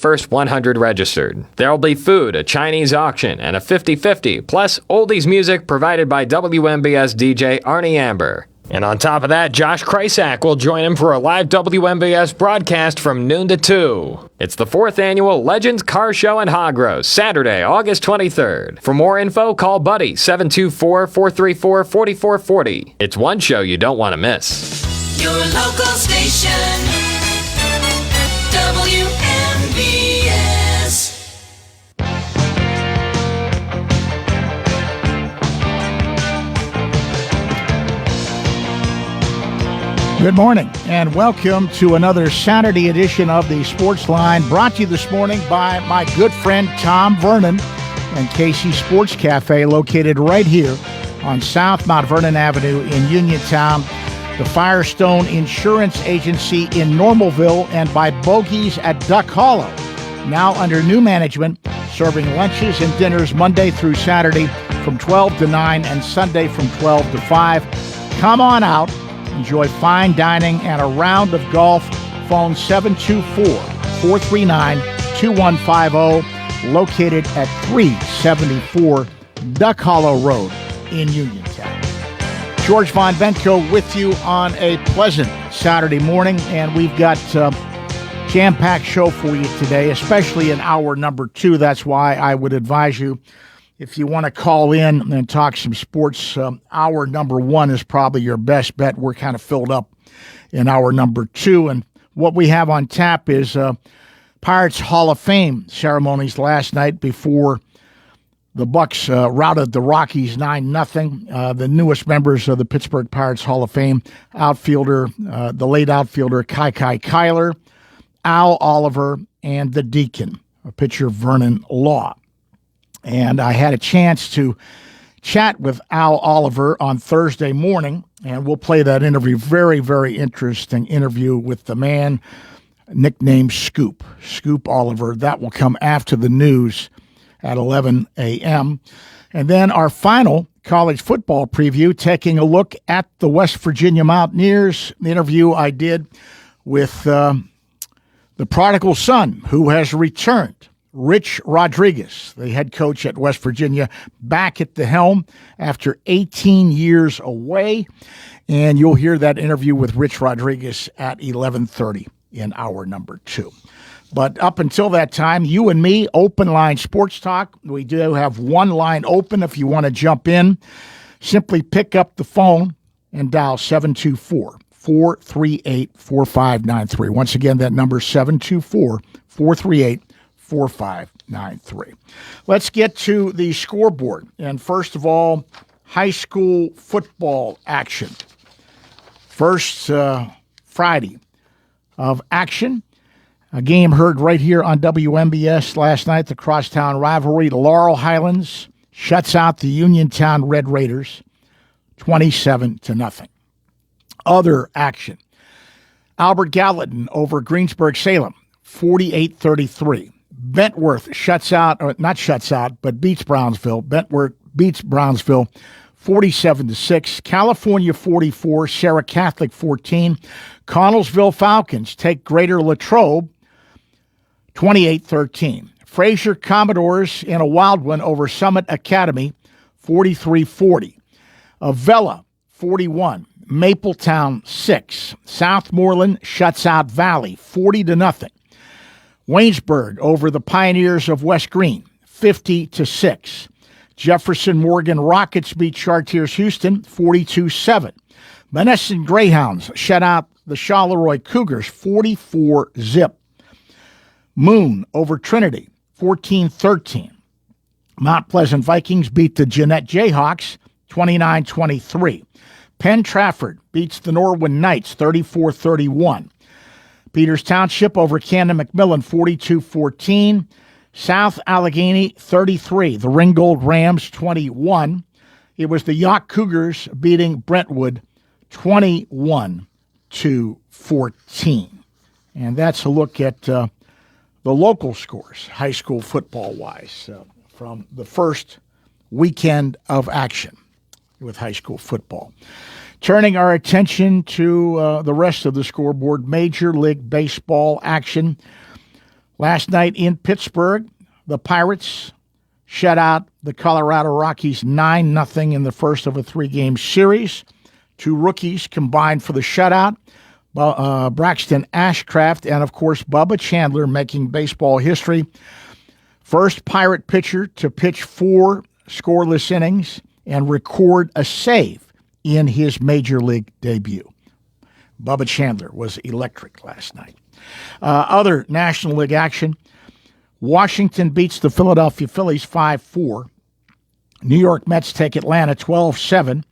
first 100 registered. There'll be food, a Chinese auction, and a 50-50, plus oldies music provided by WMBS DJ Arnie Amber. And on top of that, Josh Krysak will join him for a live WMBS broadcast from noon to 2. It's the 4th annual Legends Car Show in Hog Roast, Saturday, August 23rd. For more info, call Buddy, 724-434-4440. It's one show you don't want to miss. Your local station, WMBS. Good morning, and welcome to another Saturday edition of the Sportsline, brought to you this morning by my good friend Tom Vernon and KC Sports Cafe, located right here on South Mount Vernon Avenue in Uniontown, the Firestone Insurance Agency in Normalville, and by Bogies at Duck Hollow, now under new management, serving lunches and dinners Monday through Saturday from 12 to 9 and Sunday from 12 to 5. Come on out. Enjoy fine dining and a round of golf. Phone 724-439-2150, located at 374 Duck Hollow Road in Uniontown. George Von Benko with you on a pleasant Saturday morning, and we've got a jam-packed show for you today, especially in hour number 2. That's why I would advise you, if you want to call in and talk some sports, hour number 1 is probably your best bet. We're kind of filled up in hour number 2. And what we have on tap is Pirates Hall of Fame ceremonies last night before the Bucks routed the Rockies 9-0. The newest members of the Pittsburgh Pirates Hall of Fame, outfielder, the late outfielder Kai Kyler, Al Oliver, and the Deacon, pitcher Vernon Law. And I had a chance to chat with Al Oliver on Thursday morning, and we'll play that interview. Very, very interesting interview with the man nicknamed Scoop Oliver. That will come after the news at 11 a.m. And then our final college football preview, taking a look at the West Virginia Mountaineers, the interview I did with the prodigal son who has returned, Rich Rodriguez, the head coach at West Virginia, back at the helm after 18 years away. And you'll hear that interview with Rich Rodriguez at 11:30 in hour number 2. But up until that time, you and me, open line sports talk. We do have one line open if you want to jump in. Simply pick up the phone and dial 724-438-4593. Once again, that number is 724-438-4593. Let's get to the scoreboard. And first of all, high school football action. First Friday of action. A game heard right here on WMBS last night, the crosstown rivalry. Laurel Highlands shuts out the Uniontown Red Raiders 27-0. Other action. Albert Gallatin over Greensburg-Salem 48-33. Bentworth beats Brownsville. Bentworth beats Brownsville 47-6. California 44, Sarah Catholic 14. Connellsville Falcons take Greater Latrobe 28-13. Fraser Commodores in a wild one over Summit Academy 43-40. Avella 41. Mapletown 6. Southmoreland shuts out Valley 40-0. Waynesburg over the Pioneers of West Green 50-6. Jefferson Morgan Rockets beat Chartiers Houston 42-7. Menneson Greyhounds shut out the Charleroi Cougars 44-0. Moon over Trinity 14-13. Mount Pleasant Vikings beat the Jeanette Jayhawks 29-23. Penn Trafford beats the Norwin Knights 34-31. Peters Township over Camden McMillan 42-14. South Allegheny 33. The Ringgold Rams 21. It was the Yacht Cougars beating Brentwood 21-14. And that's a look at the local scores, high school football-wise, from the first weekend of action with high school football. Turning our attention to the rest of the scoreboard, Major League Baseball action. Last night in Pittsburgh, the Pirates shut out the Colorado Rockies 9-0 in the first of a 3-game series. 2 rookies combined for the shutout. Braxton Ashcraft and, of course, Bubba Chandler making baseball history. First Pirate pitcher to pitch 4 scoreless innings and record a save in his major league debut. Bubba Chandler was electric last night. Other National League action. Washington beats the Philadelphia Phillies 5-4. New York Mets take Atlanta 12-7.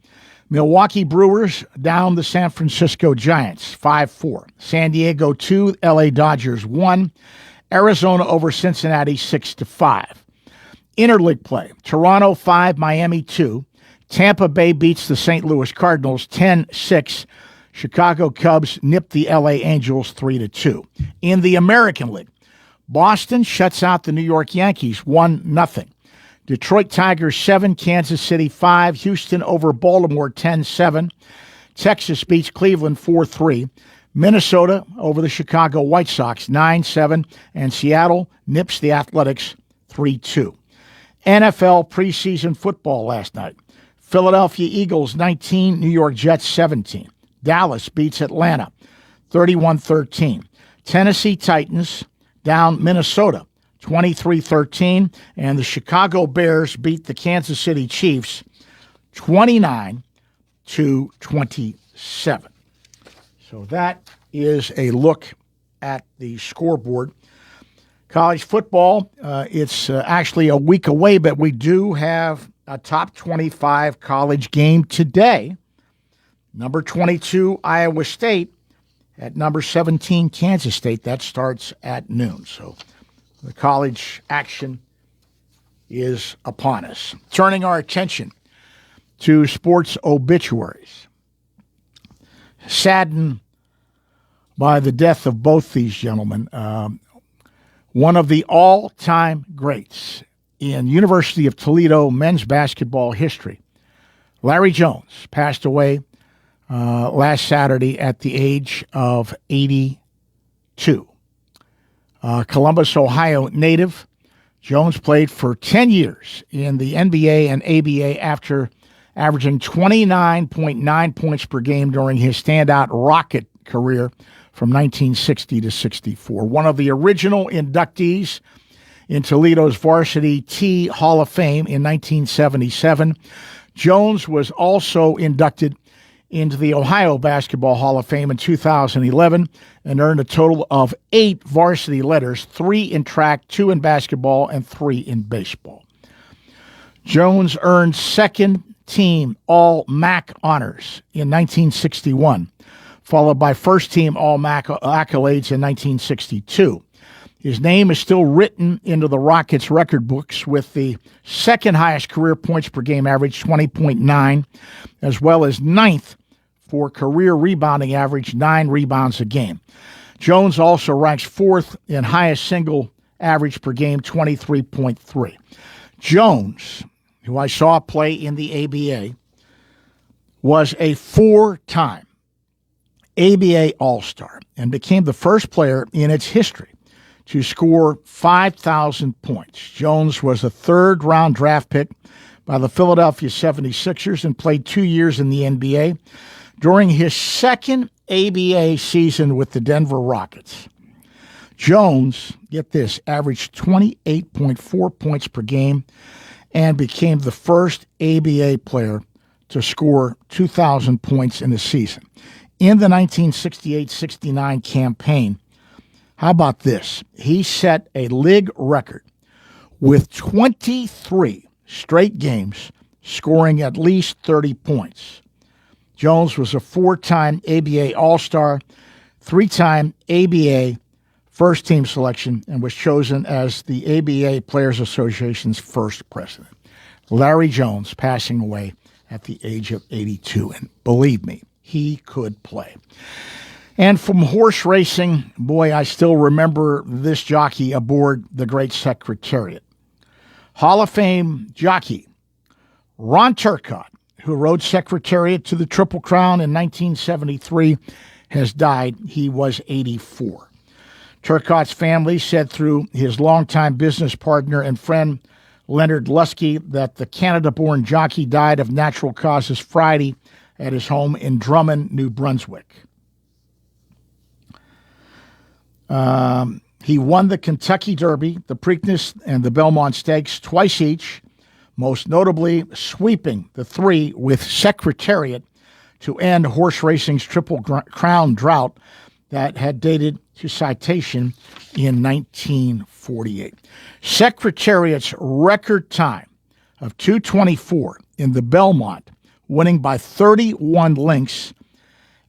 Milwaukee Brewers down the San Francisco Giants 5-4. San Diego 2, LA Dodgers 1. Arizona over Cincinnati 6-5. Interleague play. Toronto 5, Miami 2. Tampa Bay beats the St. Louis Cardinals 10-6. Chicago Cubs nip the LA Angels 3-2. In the American League, Boston shuts out the New York Yankees 1-0. Detroit Tigers 7, Kansas City 5. Houston over Baltimore 10-7. Texas beats Cleveland 4-3. Minnesota over the Chicago White Sox 9-7. And Seattle nips the Athletics 3-2. NFL preseason football last night. Philadelphia Eagles 19, New York Jets 17. Dallas beats Atlanta 31-13. Tennessee Titans down Minnesota 23-13. And the Chicago Bears beat the Kansas City Chiefs 29-27. So that is a look at the scoreboard. College football, it's actually a week away, but we do have a top 25 college game today. Number 22, Iowa State, at number 17, Kansas State. That starts at noon. So the college action is upon us. Turning our attention to sports obituaries. Saddened by the death of both these gentlemen. One of the all-time greats in University of Toledo men's basketball history, Larry Jones, passed away last Saturday at the age of 82. Columbus, Ohio native, Jones played for 10 years in the NBA and ABA after averaging 29.9 points per game during his standout Rocket career from 1960 to 64. One of the original inductees in Toledo's Varsity T Hall of Fame in 1977. Jones was also inducted into the Ohio Basketball Hall of Fame in 2011 and earned a total of 8 varsity letters, 3 in track, 2 in basketball, and 3 in baseball. Jones earned second-team All-MAC honors in 1961, followed by first-team All-MAC accolades in 1962. His name is still written into the Rockets' record books with the second highest career points per game average, 20.9, as well as ninth for career rebounding average, 9 rebounds a game. Jones also ranks 4th in highest single average per game, 23.3. Jones, who I saw play in the ABA, was a 4-time ABA All-Star and became the first player in its history to score 5,000 points. Jones was a third-round draft pick by the Philadelphia 76ers and played 2 years in the NBA. During his second ABA season with the Denver Rockets, Jones, get this, averaged 28.4 points per game and became the first ABA player to score 2,000 points in a season. In the 1968-69 campaign, how about this? He set a league record with 23 straight games scoring at least 30 points. Jones was a 4-time ABA All-Star, 3-time ABA first-team selection, and was chosen as the ABA Players Association's first president. Larry Jones passing away at the age of 82, and believe me, he could play. And from horse racing, boy, I still remember this jockey aboard the Great Secretariat. Hall of Fame jockey Ron Turcotte, who rode Secretariat to the Triple Crown in 1973, has died. He was 84. Turcotte's family said through his longtime business partner and friend Leonard Lusky that the Canada-born jockey died of natural causes Friday at his home in Drummond, New Brunswick. He won the Kentucky Derby, the Preakness, and the Belmont Stakes twice each, most notably sweeping the three with Secretariat to end horse racing's Triple Crown drought that had dated to citation in 1948. Secretariat's record time of 2:24 in the Belmont, winning by 31 lengths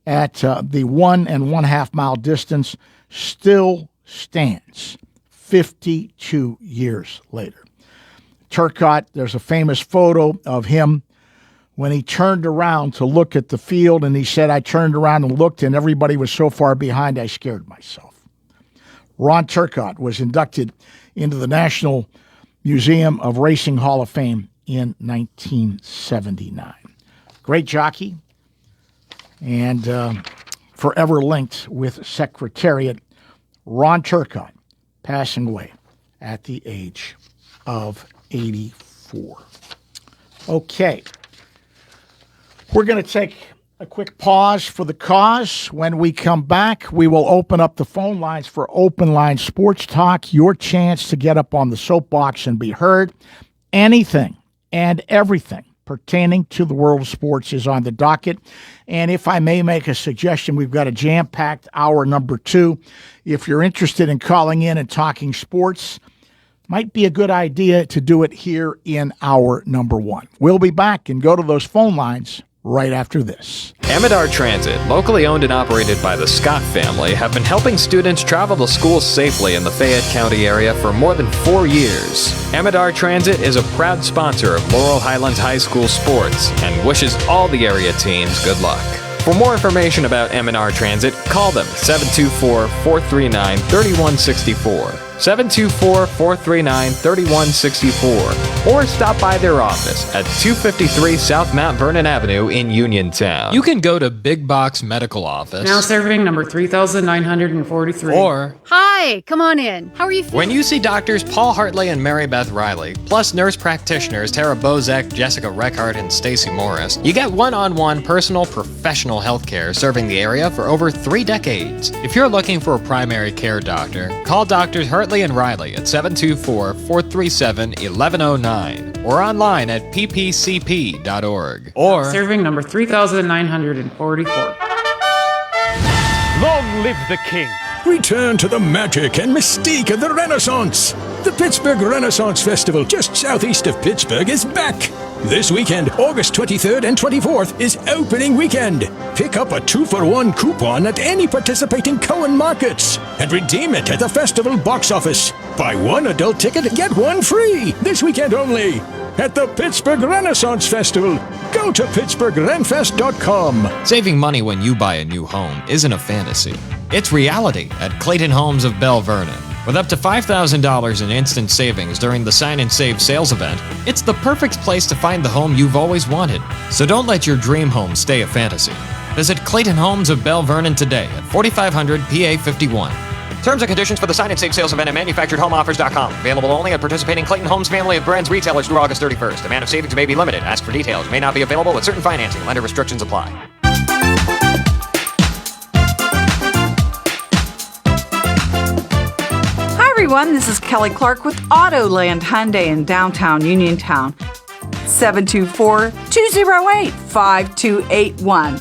at the 1.5 mile distance, still stands 52 years later. Turcotte, there's a famous photo of him when he turned around to look at the field, and he said, I turned around and looked, and everybody was so far behind, I scared myself. Ron Turcotte was inducted into the National Museum of Racing Hall of Fame in 1979. Great jockey, and forever linked with Secretariat. Ron Turcotte passing away at the age of 84. Okay. We're going to take a quick pause for the cause. When we come back, we will open up the phone lines for Open Line Sports Talk, your chance to get up on the soapbox and be heard. Anything and everything pertaining to the world of sports is on the docket. And if I may make a suggestion, we've got a jam-packed hour number 2. If you're interested in calling in and talking sports, might be a good idea to do it here in hour number 1. We'll be back and go to those phone lines right after this. Amidar Transit, locally owned and operated by the Scott family, have been helping students travel to school safely in the Fayette County area for more than 4 years. Amidar Transit is a proud sponsor of Laurel Highlands High School sports and wishes all the area teams good luck. For more information about Amidar Transit, call them 724-439-3164. 724-439-3164, or stop by their office at 253 South Mount Vernon Avenue in Uniontown. You can go to Big Box Medical Office. Now serving number 3943. Or, Hi, come on in. How are you feeling? when you see doctors Paul Hartley and Mary Beth Riley, plus nurse practitioners Tara Bozek, Jessica Reckart, and Stacy Morris, you get one-on-one personal professional health care serving the area for over 3 decades. If you're looking for a primary care doctor, call Doctors Hartley and Riley at 724-437-1109 or online at ppcp.org. Or Serving number 3944. Long live the king! Return to the magic and mystique of the Renaissance. The Pittsburgh Renaissance Festival, just southeast of Pittsburgh, is back. This weekend, August 23rd and 24th, is opening weekend. Pick up a 2-for-1 coupon at any participating Cohen markets and redeem it at the festival box office. Buy one adult ticket and get one free. This weekend only at the Pittsburgh Renaissance Festival. Go to pittsburghrenfest.com. saving money when you buy a new home isn't a fantasy. It's reality at Clayton Homes of Bell Vernon. With up to $5,000 in instant savings during the Sign and Save sales event, it's the perfect place to find the home you've always wanted. So don't let your dream home stay a fantasy. Visit Clayton Homes of Bell Vernon today at 4500 PA 51. Terms and conditions for the Sign and Save sales event at manufacturedhomeoffers.com. Available only at participating Clayton Homes family of brands retailers through August 31st. Amount of savings may be limited. Ask for details. May not be available with certain financing. Lender restrictions apply. Hi everyone, this is Kelly Clark with Autoland Hyundai in downtown Uniontown. 724-208-5281.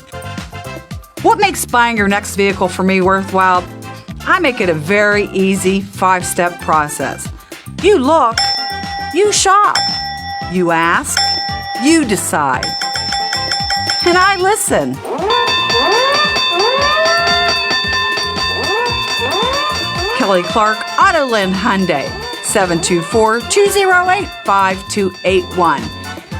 What makes buying your next vehicle for me worthwhile? I make it a very easy 5-step process. You look, you shop, you ask, you decide. And I listen. Kelly Clark, Autoland Hyundai, 724-208-5281.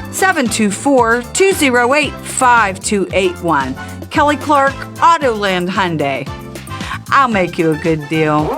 724-208-5281. Kelly Clark, Autoland Hyundai. I'll make you a good deal.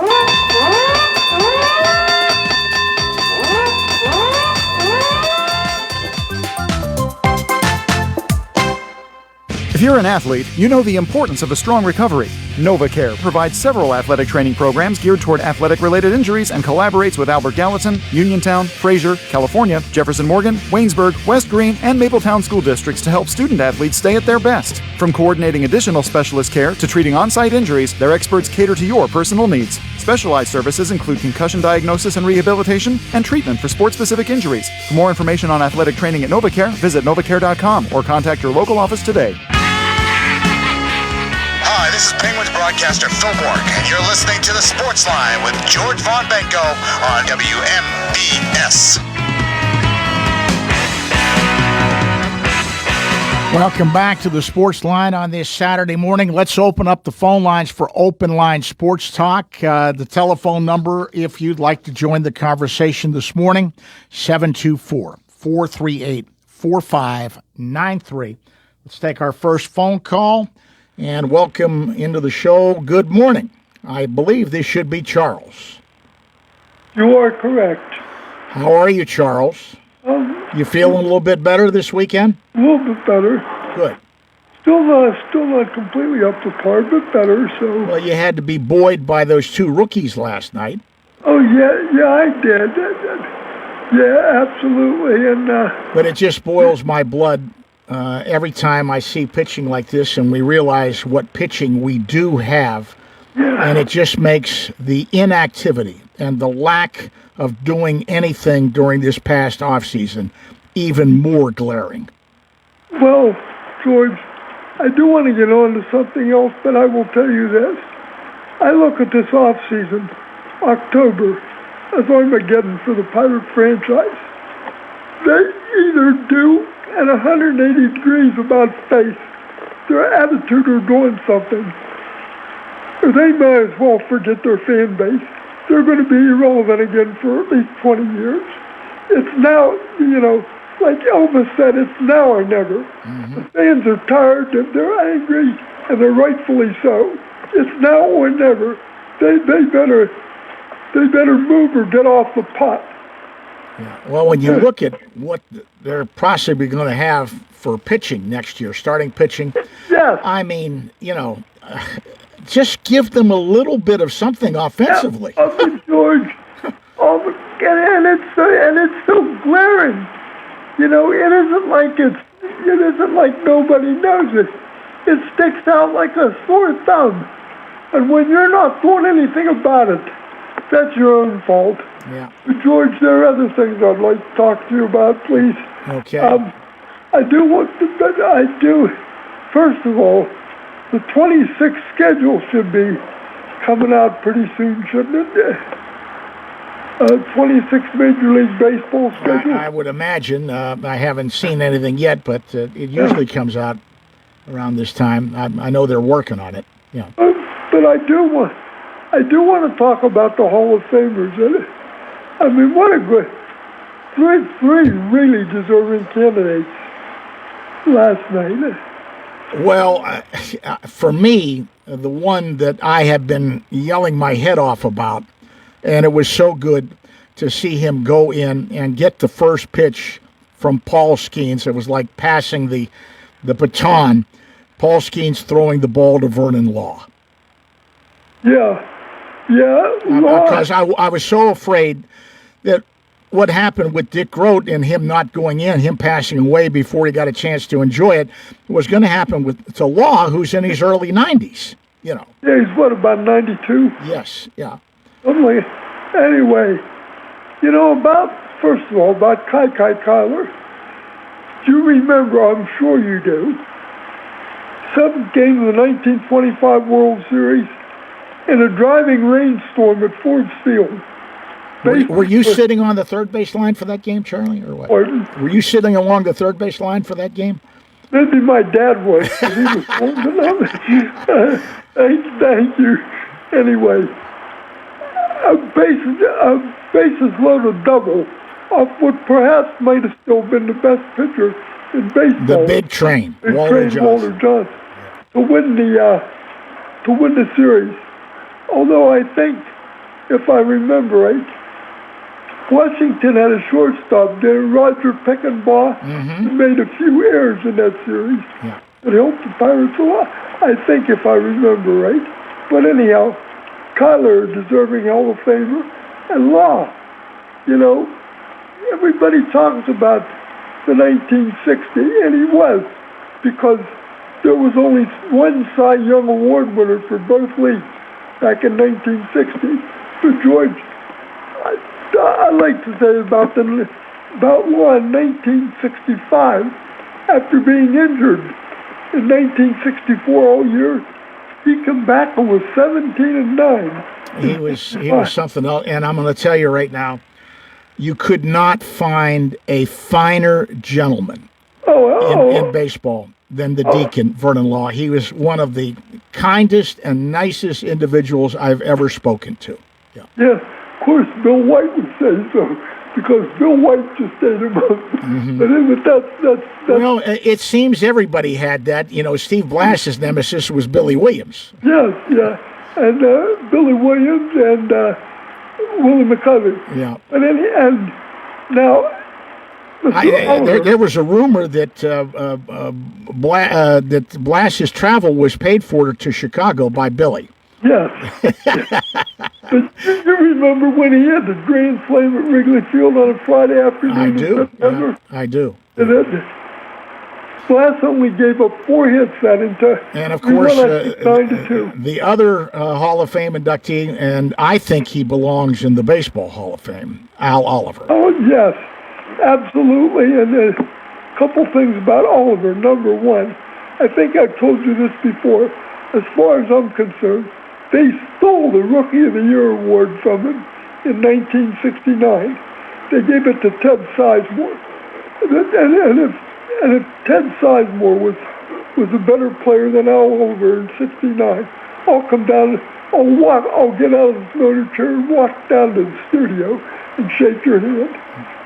If you're an athlete, you know the importance of a strong recovery. NovaCare provides several athletic training programs geared toward athletic-related injuries and collaborates with Albert Gallatin, Uniontown, Fraser, California, Jefferson Morgan, Waynesburg, West Green, and Mapletown school districts to help student-athletes stay at their best. From coordinating additional specialist care to treating on-site injuries, their experts cater to your personal needs. Specialized services include concussion diagnosis and rehabilitation and treatment for sport-specific injuries. For more information on athletic training at NovaCare, visit novacare.com or contact your local office today. Hi, this is Penguins broadcaster Phil Bourque, and you're listening to the Sportsline with George Von Benko on WMBS. Welcome back to the Sportsline on this Saturday morning. Let's open up the phone lines for Open Line Sports Talk. The telephone number, if you'd like to join the conversation this morning, 724-438-4593. Let's take our first phone call. And welcome into the show. Good morning. I believe this should be Charles. You are correct. How are you, Charles? You feeling a little bit better this weekend? A little bit better. Good. Still not completely up to par, but better. So. Well, you had to be buoyed by those two rookies last night. Oh yeah, I did. Yeah, absolutely. And but it just boils my blood. Every time I see pitching like this and we realize what pitching we do have, and it just makes the inactivity and the lack of doing anything during this past offseason even more glaring. Well, George, I do want to get on to something else, but I will tell you this. I look at this offseason, October, as Armageddon for the Pirate franchise. They either do at 180 degrees about face, their attitude or doing something, or they might as well forget their fan base. They're going to be irrelevant again for at least 20 years. It's now, like Elvis said, it's now or never. Mm-hmm. The fans are tired, they're angry, and they're rightfully so. It's now or never. They better move or get off the pot. Yeah. Well, when you look at what they're possibly going to have for pitching next year, starting pitching, yes. I mean, just give them a little bit of something offensively. Yeah, George, and it's so glaring. It isn't like nobody knows it. It sticks out like a sore thumb, and when you're not doing anything about it, that's your own fault. Yeah. George, there are other things I'd like to talk to you about, please. Okay. First of all, the 26th schedule should be coming out pretty soon, shouldn't it? 26th Major League Baseball schedule? I would imagine. I haven't seen anything yet, but it usually comes out around this time. I know they're working on it. Yeah. But I do want to talk about the Hall of Famers. I mean, what a good three really deserving candidates last night. Well, for me, the one that I have been yelling my head off about, and it was so good to see him go in and get the first pitch from Paul Skeens. It was like passing the baton. Paul Skeens throwing the ball to Vernon Law. Yeah. Because I was so afraid that what happened with Dick Grote and him not going in, him passing away before he got a chance to enjoy it, was going to happen to Law, who's in his early 90s, Yeah, he's about 92? Yes, yeah. Anyway, about Kai Kyler. Do you remember, I'm sure you do, 7th game of the 1925 World Series in a driving rainstorm at Ford Field. Were you sitting on the third base line for that game, Charlie, or what? Pardon? Were you sitting along the third base line for that game? Maybe my dad was, because he was warming up. Thank you. Anyway, a bases loaded double off what perhaps might have still been the best pitcher in baseball. The big train, Walter Johnson, to win the series. Although I think, if I remember right, Washington had a shortstop there, Roger Peckinpah, who made a few errors in that series. Yeah. It helped the Pirates a lot, I think, if I remember right. But anyhow, Kyler, deserving Hall of Famer, and Law. Everybody talks about the 1960, and he was, because there was only one Cy Young Award winner for both leagues back in 1960. But George, I like to say about Law in 1965, after being injured in 1964 all year, he come back and was 17-9. He was something else, and I'm going to tell you right now, you could not find a finer gentleman in baseball than the Deacon, Vernon Law. He was one of the kindest and nicest individuals I've ever spoken to. Yeah. Yes, of course, Bill White would say so, because Bill White just stayed him up. Mm-hmm. But that's... Well, it seems everybody had that. Steve Blass's nemesis was Billy Williams. Yes, yeah. And Billy Williams and Willie McCovey. Yeah. And now... There was a rumor that that Blass's travel was paid for to Chicago by Billy. Yes. But you remember when he had the grand slam at Wrigley Field on a Friday afternoon? I do. In September? Yeah, I do. And Blass only gave up 4 hits that entire. And of course, 9-2. The other Hall of Fame inductee, and I think he belongs in the Baseball Hall of Fame, Al Oliver. Oh yes, absolutely. And a couple things about Oliver. Number one, I think I've told you this before. As far as I'm concerned, they stole the Rookie of the Year award from him in 1969. They gave it to Ted Sizemore. And if Ted Sizemore was a better player than Al Oliver in '69, I'll come down, I'll get out of the motor chair and walk down to the studio and shake your hand.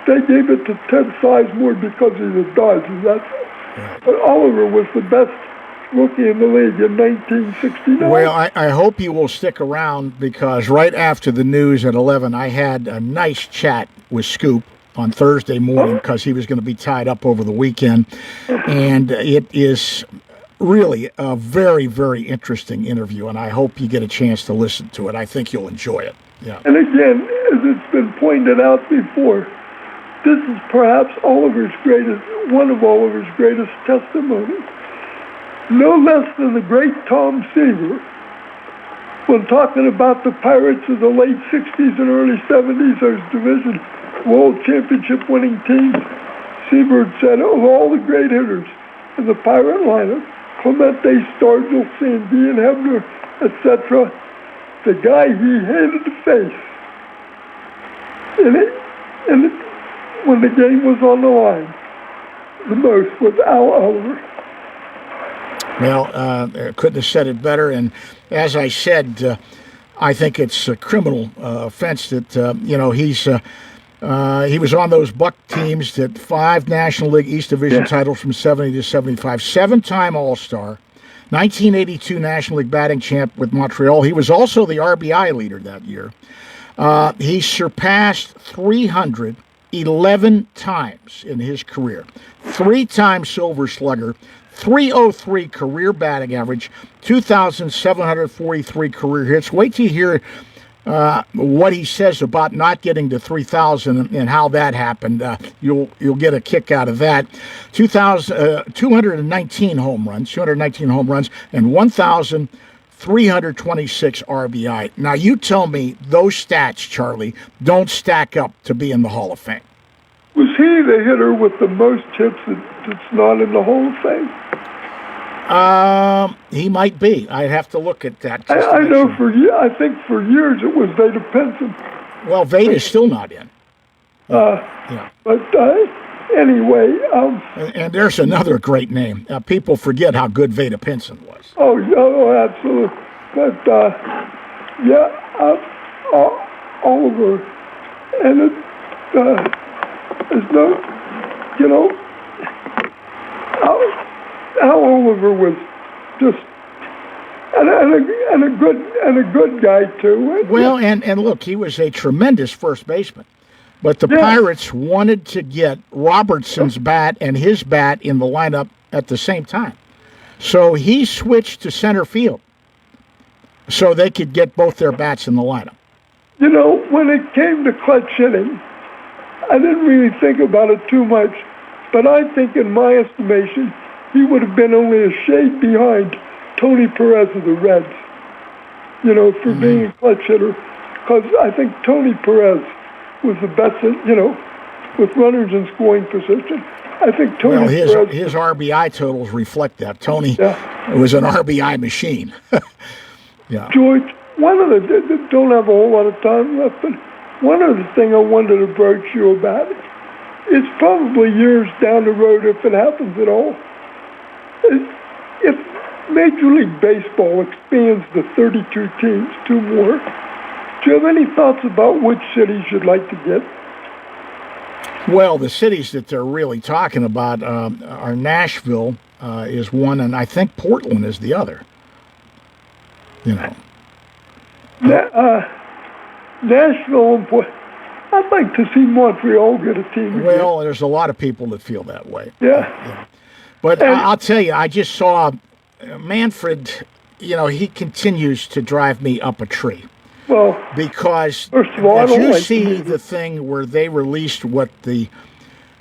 They gave it to Ted Sizemore because he's a Dodger, that's all. But Oliver was the best rookie in the league in 1969. Well, I hope you will stick around, because right after the news at 11, I had a nice chat with Scoop on Thursday morning, because he was going to be tied up over the weekend. And it is really a very, very interesting interview, and I hope you get a chance to listen to it. I think you'll enjoy it. Yeah. And again, as it's been pointed out before, this is perhaps one of Oliver's greatest testimonies. No less than the great Tom Seaver, when talking about the Pirates of the late 60s and early 70s, those division World Championship winning teams, Seaver said, of all the great hitters in the Pirate lineup, Clemente, Stargell, Sandian, Hebner, etc., the guy he hated to face when the game was on the line the most was Al Oliver. Well, couldn't have said it better. And as I said, I think it's a criminal offense that, he was on those Buck teams that 5 National League East Division titles from 70 to 75, 7-time All-Star, 1982 National League batting champ with Montreal. He was also the RBI leader that year. He surpassed 311 times in his career. 3-time Silver Slugger, 303 career batting average, 2,743 career hits. Wait till you hear what he says about not getting to 3,000 and how that happened. You'll get a kick out of that. 219 home runs, and 1,326 RBI. Now, you tell me those stats, Charlie, don't stack up to be in the Hall of Fame. Was he the hitter with the most hits that's not in the Hall of Fame? He might be. I'd have to look at that. I know I think for years it was Veda Pinson. Well, Veda's still not in. But anyway. And there's another great name. People forget how good Veda Pinson was. Oh, absolutely. But, Oliver. And there's no, Al Oliver was just and a good guy too. Well, and look, he was a tremendous first baseman, but the Pirates wanted to get Robertson's bat and his bat in the lineup at the same time, so he switched to center field. So they could get both their bats in the lineup. You know, when it came to clutch hitting, I didn't really think about it too much, but I think in my estimation, he would have been only a shade behind Tony Perez of the Reds, you know, for being a clutch hitter, because I think Tony Perez was the best, you know, with runners in scoring position. I think Tony Perez... his RBI totals reflect that. Tony was an RBI machine. Yeah. George, don't have a whole lot of time left, but one other thing I wanted to broach you about, it's probably years down the road if it happens at all. If Major League Baseball expands the 32 teams, 2 more, do you have any thoughts about which cities you'd like to get? Well, the cities that they're really talking about are Nashville is one, and I think Portland is the other. You know. Nashville and Portland. I'd like to see Montreal get a team. Well, there's a lot of people that feel that way. Yeah. But I'll tell you, I just saw Manfred, you know, he continues to drive me up a tree. Well, because first of all, did you see the thing where they released what the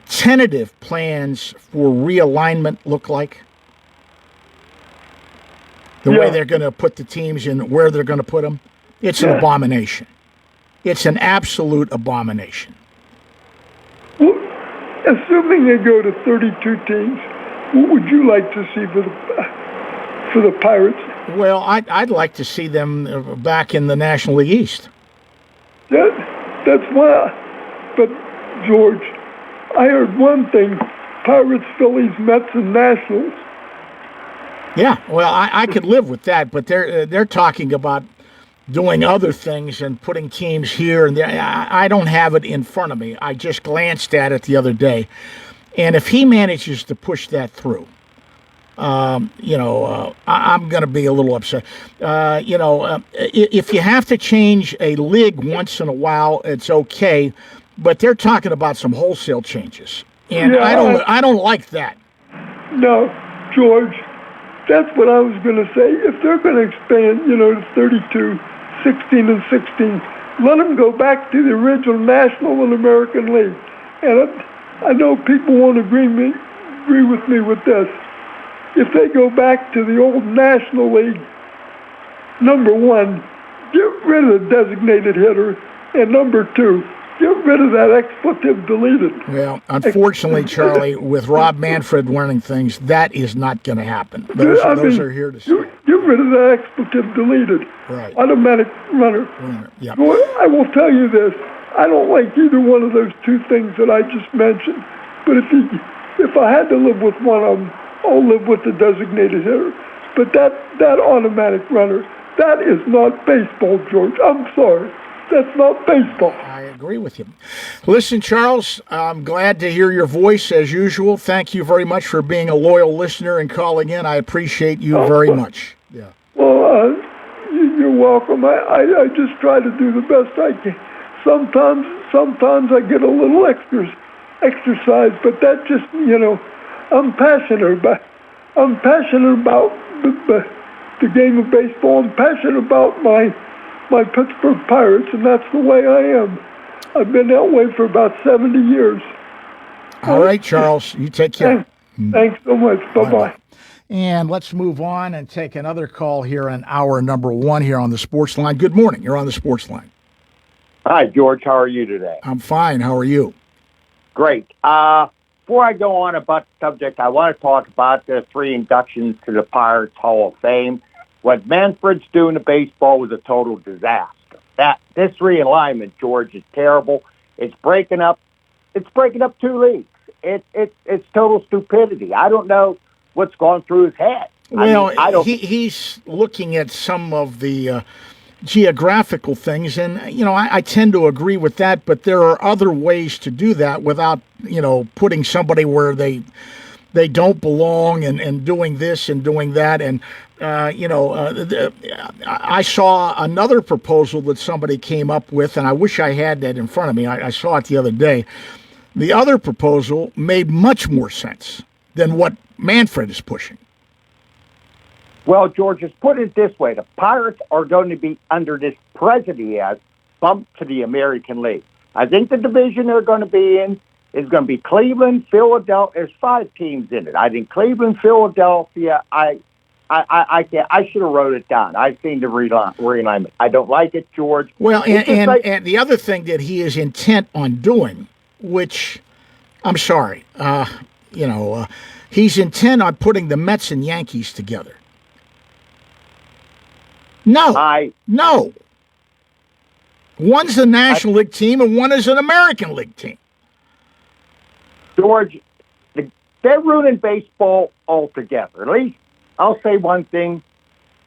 tentative plans for realignment look like? The way they're going to put the teams in, where they're going to put them? It's an abomination. It's an absolute abomination. Well, assuming they go to 32 teams, what would you like to see for the Pirates? Well, I'd like to see them back in the National League East. That's why. But George, I heard one thing: Pirates, Phillies, Mets, and Nationals. Yeah, well, I could live with that, but they're talking about doing other things and putting teams here and there. I don't have it in front of me. I just glanced at it the other day, and if he manages to push that through, you know, I'm going to be a little upset. You know, if you have to change a league once in a while, it's okay, but they're talking about some wholesale changes, and I don't like that. No, George. That's what I was going to say. If they're going to expand, you know, to 32, 16, and 16, let them go back to the original National and American League. And I know people won't agree with me with this. If they go back to the old National League, number 1, get rid of the designated hitter, and number 2, get rid of that expletive deleted. Well, unfortunately, Charlie, with Rob Manfred running things, that is not going to happen. Those are here to stay. Get rid of that expletive deleted. Right. Automatic runner. Yeah. I will tell you this. I don't like either one of those 2 things that I just mentioned. But if I had to live with one of them, I'll live with the designated hitter. But that automatic runner, that is not baseball, George. I'm sorry. That's not baseball. I agree with you. Listen, Charles, I'm glad to hear your voice as usual. Thank you very much for being a loyal listener and calling in. I appreciate you very much. Yeah. Well, you're welcome. I just try to do the best I can. Sometimes I get a little exercise, but that just, you know, I'm passionate about the game of baseball. I'm passionate about my Pittsburgh Pirates, and that's the way I am. I've been that way for about 70 years. All right, Charles, you take care. Thanks so much. Bye-bye. And let's move on and take another call here on hour number 1 here on the Sports Line. Good morning. You're on the Sports Line. Hi, George. How are you today? I'm fine. How are you? Great. Before I go on about the subject, I want to talk about the 3 inductions to the Pirates Hall of Fame. What Manfred's doing to baseball was a total disaster. This realignment, George, is terrible. It's breaking up 2 leagues. It's total stupidity. I don't know what's gone through his head. Well, he's looking at some of the geographical things, and I tend to agree with that. But there are other ways to do that without putting somebody where they don't belong and doing this and doing that. And I saw another proposal that somebody came up with, and I wish I had that in front of me. I saw it the other day. The other proposal made much more sense than what Manfred is pushing. Well, George, just put it this way. The Pirates are going to be, under this president he has, bumped to the American League. I think the division they're going to be in is going to be Cleveland, Philadelphia. There's 5 teams in it. I think Cleveland, Philadelphia. I should have wrote it down. I've seen the realignment. I don't like it, George. Well, and the other thing that he is intent on doing, which I'm sorry, he's intent on putting the Mets and Yankees together. No. One's a National League team and one is an American League team. George, they're ruining baseball altogether. At least I'll say one thing.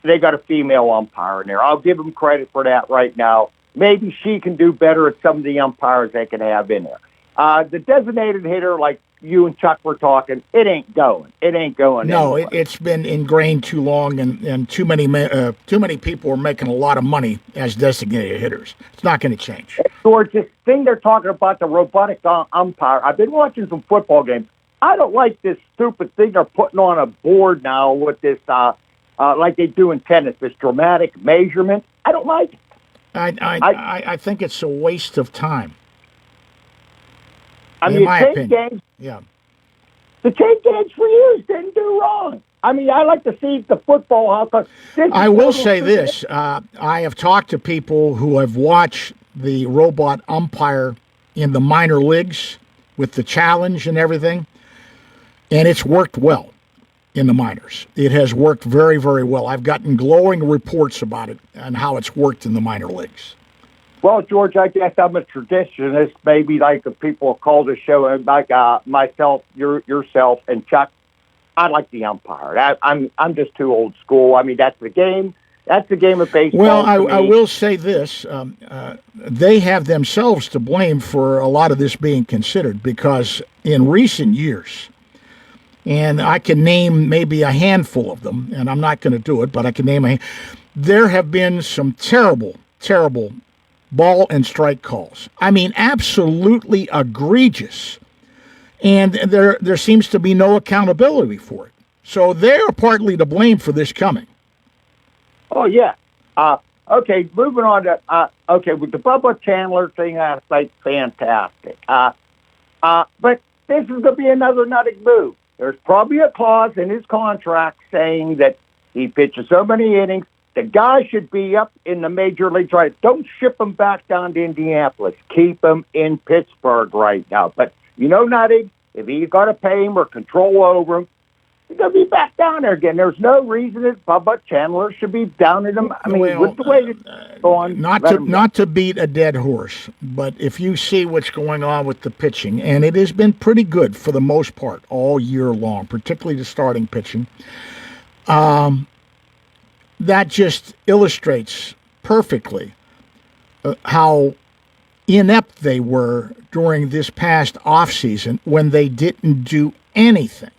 They got a female umpire in there. I'll give them credit for that right now. Maybe she can do better at some of the umpires they can have in there. The designated hitter, like you and Chuck were talking, it ain't going. It ain't going. No, it's been ingrained too long, and too many people are making a lot of money as designated hitters. It's not going to change. George, this thing they're talking about, the robotic umpire, I've been watching some football games. I don't like this stupid thing they're putting on a board now with this, like they do in tennis, this dramatic measurement. I don't like it. I think it's a waste of time. I mean, games. Yeah. The chain games for years didn't do wrong. I mean, I like to see the football. I will say this. I have talked to people who have watched the robot umpire in the minor leagues with the challenge and everything, and it's worked well in the minors. It has worked very, very well. I've gotten glowing reports about it and how it's worked in the minor leagues. Well, George, I guess I'm a traditionalist. Maybe like the people call the show, like myself, yourself, and Chuck. I like the umpire. I'm just too old school. I mean, that's the game. That's the game of baseball. Well, I will say this: they have themselves to blame for a lot of this being considered, because in recent years, and I can name maybe a handful of them, and I'm not going to do it, but I can name there have been some terrible, terrible ball and strike calls. I mean, absolutely egregious. And there seems to be no accountability for it. So they're partly to blame for this coming. Oh, yeah. Okay, moving on to, with the Bubba Chandler thing, that's like fantastic. But this is going to be another nutty move. There's probably a clause in his contract saying that he pitches so many innings. The guy should be up in the major leagues, right? Don't ship him back down to Indianapolis. Keep him in Pittsburgh right now. But, Nutty, if he's got to pay him or control over him, he's going to be back down there again. There's no reason that Bubba Chandler should be down in him. I mean, with the way it's going. Not to beat a dead horse, but if you see what's going on with the pitching, and it has been pretty good for the most part all year long, particularly the starting pitching, that just illustrates perfectly how inept they were during this past offseason when they didn't do anything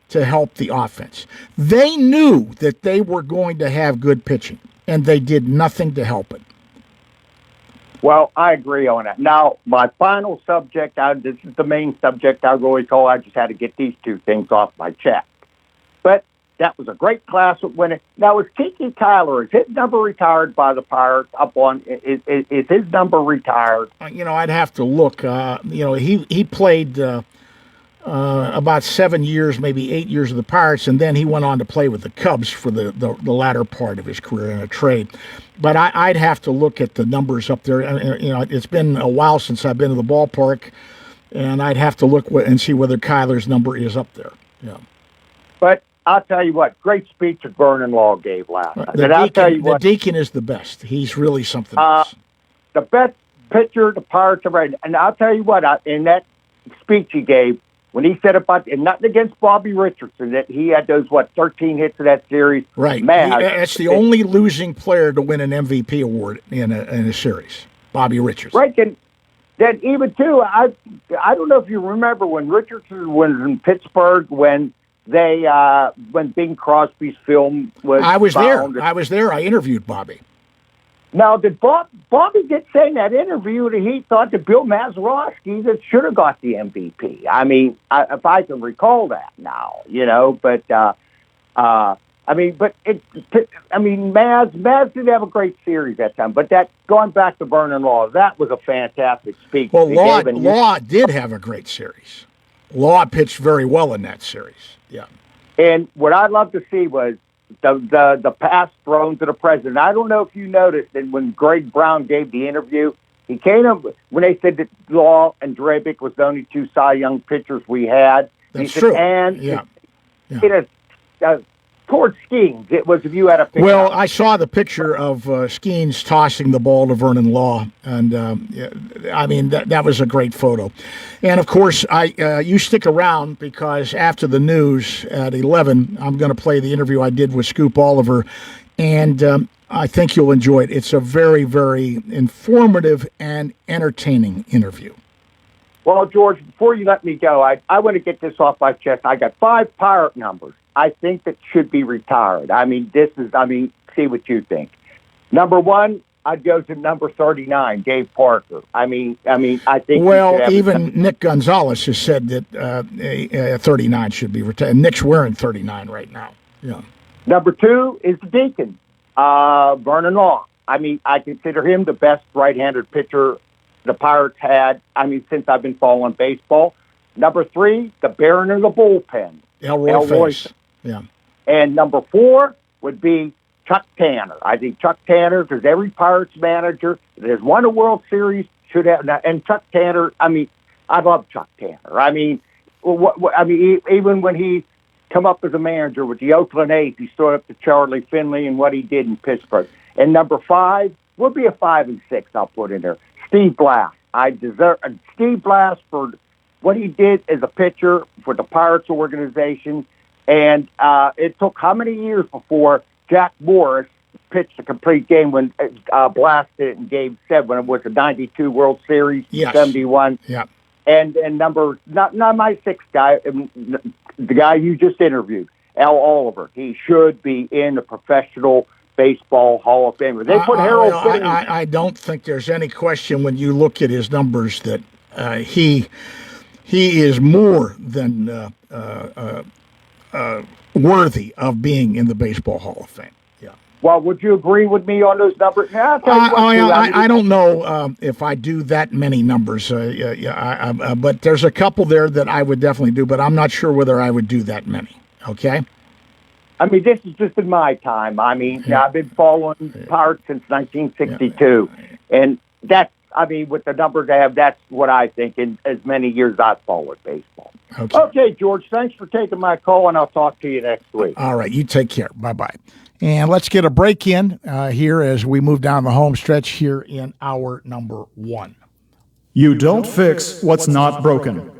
to help the offense. They knew that they were going to have good pitching, and they did nothing to help it. Well, I agree on that. Now, my final subject, this is the main subject I really call. I just had to get these two things off my chest. But that was a great class of winning. Now, is Kiki Tyler, is his number retired by the Pirates is his number retired? I'd have to look. He played about 7 years, maybe 8 years of the Pirates, and then he went on to play with the Cubs for the latter part of his career in a trade. But I'd have to look at the numbers up there. It's been a while since I've been to the ballpark, and I'd have to look and see whether Kyler's number is up there. Yeah. But I'll tell you what, great speech that Vernon Law gave last night. The Deacon is the best. He's really something else. The best pitcher the Pirates have ever. And I'll tell you what, in that speech he gave, when he said about, and nothing against Bobby Richardson, that he had those, 13 hits in that series. Right. Man, that's the only losing player to win an MVP award in a series, Bobby Richardson. Right. And then even, too, I don't know if you remember when Richardson was in Pittsburgh when Bing Crosby's film was I was found. there. I was there. I interviewed Bobby. Now, did Bobby did say in that interview that he thought that Bill Mazeroski that should have got the MVP? I mean, if I can recall that now, but Maz did have a great series that time, but that going back to Vernon Law, that was a fantastic speech. Well, Law did have a great series. Law pitched very well in that series. Yeah. And what I'd love to see was the pass thrown to the president. I don't know if you noticed that when Greg Brown gave the interview, he came up when they said that Law and Drabick was the only two Cy Young pitchers we had. That's true. And towards Skeens, it was if you had a picture. Well, I saw the picture of Skeens tossing the ball to Vernon Law, and that was a great photo. And of course, you stick around because after the news at 11, I'm going to play the interview I did with Scoop Oliver, and I think you'll enjoy it. It's a very, very informative and entertaining interview. Well, George, before you let me go, I want to get this off my chest. I got 5 Pirate numbers I think that should be retired. See what you think. Number 1, I'd go to number 39, Dave Parker. I think. Well, even Nick Gonzalez has said that 39 should be retired. Nick's wearing 39 right now. Yeah. Number 2 is the Deacon, Vernon Law. I consider him the best right-handed pitcher the Pirates had. Since I've been following baseball. Number 3, the Baron of the bullpen, Elroy Face. Yeah. And number 4 would be Chuck Tanner. I think Chuck Tanner, because every Pirates manager that has won a World Series should have. And Chuck Tanner, I love Chuck Tanner. Even when he come up as a manager with the Oakland A's, he stood up to Charlie Finley and what he did in Pittsburgh. And number 5 would be a 5 and 6. I'll put in there. Steve Blass. I deserve Steve Blass for what he did as a pitcher for the Pirates organization. And it took how many years before Jack Morris pitched a complete game when Blass did it in Game 7 when it was the 92 World Series, yes. 71. Yeah. And number, not my 6th guy, the guy you just interviewed, Al Oliver. He should be in the Professional Baseball Hall of Fame. They put Harold Fitting. I don't think there's any question when you look at his numbers that he is more than worthy of being in the Baseball Hall of Fame. Yeah. Well, would you agree with me on those numbers? I don't know if I do that many numbers, but there's a couple there that I would definitely do, but I'm not sure whether I would do that many. Okay. This is just in my time. I've been following Pirates since 1962, and that's. With the numbers I have, that's what I think in as many years I've followed baseball. Okay, George, thanks for taking my call, and I'll talk to you next week. All right, you take care. Bye-bye. And let's get a break in here as we move down the home stretch here in hour number 1. You don't fix what's not broken.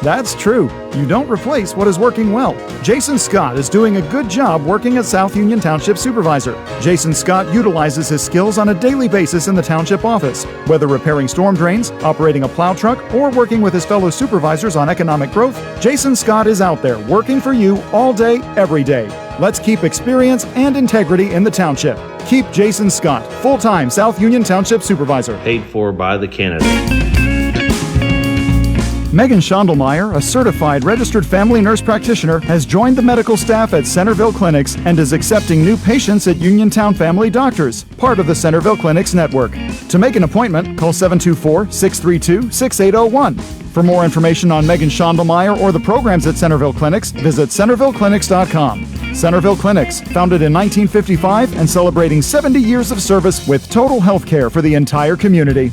That's true. You don't replace what is working well. Jason Scott is doing a good job working as South Union Township Supervisor. Jason Scott utilizes his skills on a daily basis in the township office. Whether repairing storm drains, operating a plow truck, or working with his fellow supervisors on economic growth, Jason Scott is out there working for you all day, every day. Let's keep experience and integrity in the township. Keep Jason Scott, full-time South Union Township Supervisor. Paid for by the candidate. Megan Schondelmeyer, a certified registered family nurse practitioner, has joined the medical staff at Centerville Clinics and is accepting new patients at Uniontown Family Doctors, part of the Centerville Clinics network. To make an appointment, call 724-632-6801. For more information on Megan Schondelmeyer or the programs at Centerville Clinics, visit centervilleclinics.com. Centerville Clinics, founded in 1955 and celebrating 70 years of service with total health care for the entire community.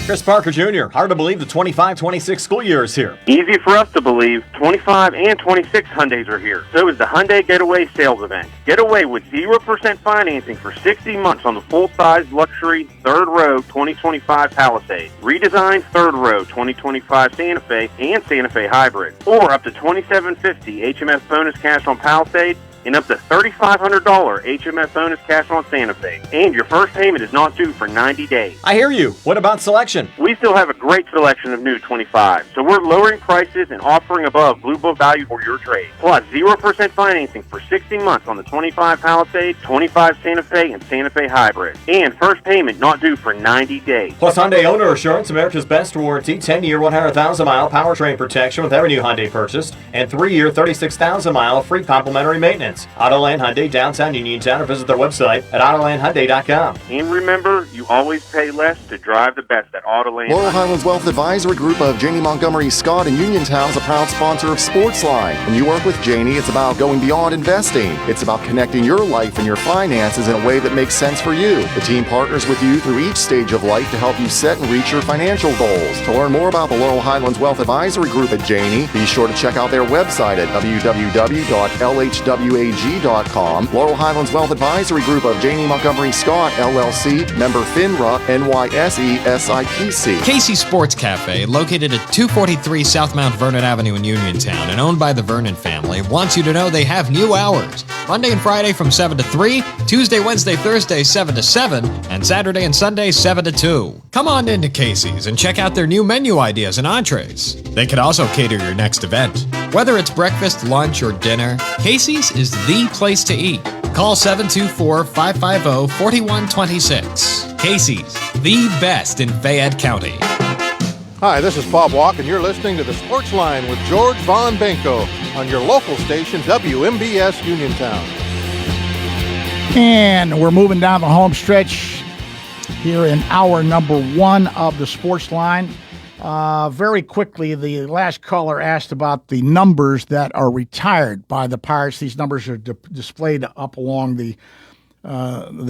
Chris Parker Jr., hard to believe the 25-26 school year is here. Easy for us to believe. 25 and 26 Hyundais are here. So is the Hyundai Getaway sales event. Get away with 0% financing for 60 months on the full-size luxury third row 2025 Palisade, redesigned third row 2025 Santa Fe and Santa Fe Hybrid, or up to $2,750 HMS bonus cash on Palisade and up to $3,500 HMS bonus cash on Santa Fe. And your first payment is not due for 90 days. I hear you. What about selection? We still have a great selection of new 25, so we're lowering prices and offering above Blue Book value for your trade. Plus 0% financing for 60 months on the 25 Palisade, 25 Santa Fe, and Santa Fe Hybrid. And first payment not due for 90 days. Plus Hyundai Owner Assurance, America's best warranty, 10-year, 100,000-mile powertrain protection with every new Hyundai purchased, and 3-year, 36,000-mile free complimentary maintenance. events. Autoland Hyundai, downtown Uniontown, or visit their website at AutolandHyundai.com. And remember, you always pay less to drive the best at Autoland. Laurel Highlands Wealth Advisory Group of Janie Montgomery Scott in Uniontown is a proud sponsor of Sportsline. When you work with Janie, it's about going beyond investing. It's about connecting your life and your finances in a way that makes sense for you. The team partners with you through each stage of life to help you set and reach your financial goals. To learn more about the Laurel Highlands Wealth Advisory Group at Janie, be sure to check out their website at www.lhwag.com. Laurel Highlands Wealth Advisory Group of Janie Montgomery Scott, LLC, member FINRA, NYSE, SIPC. Casey's Sports Cafe, located at 243 South Mount Vernon Avenue in Uniontown and owned by the Vernon family, wants you to know they have new hours. Monday and Friday from 7 to 3, Tuesday, Wednesday, Thursday 7 to 7, and Saturday and Sunday 7 to 2. Come on into Casey's and check out their new menu ideas and entrees. They could also cater your next event. Whether it's breakfast, lunch, or dinner, Casey's is the place to eat. Call 724-550-4126. Casey's, the best in Fayette County. Hi, this is Bob Walk, and you're listening to the Sportsline with George Von Benko on your local station, WMBS Uniontown. And we're moving down the home stretch here in hour number 1 of the Sportsline. Very quickly, the last caller asked about the numbers that are retired by the Pirates. These numbers are displayed up along the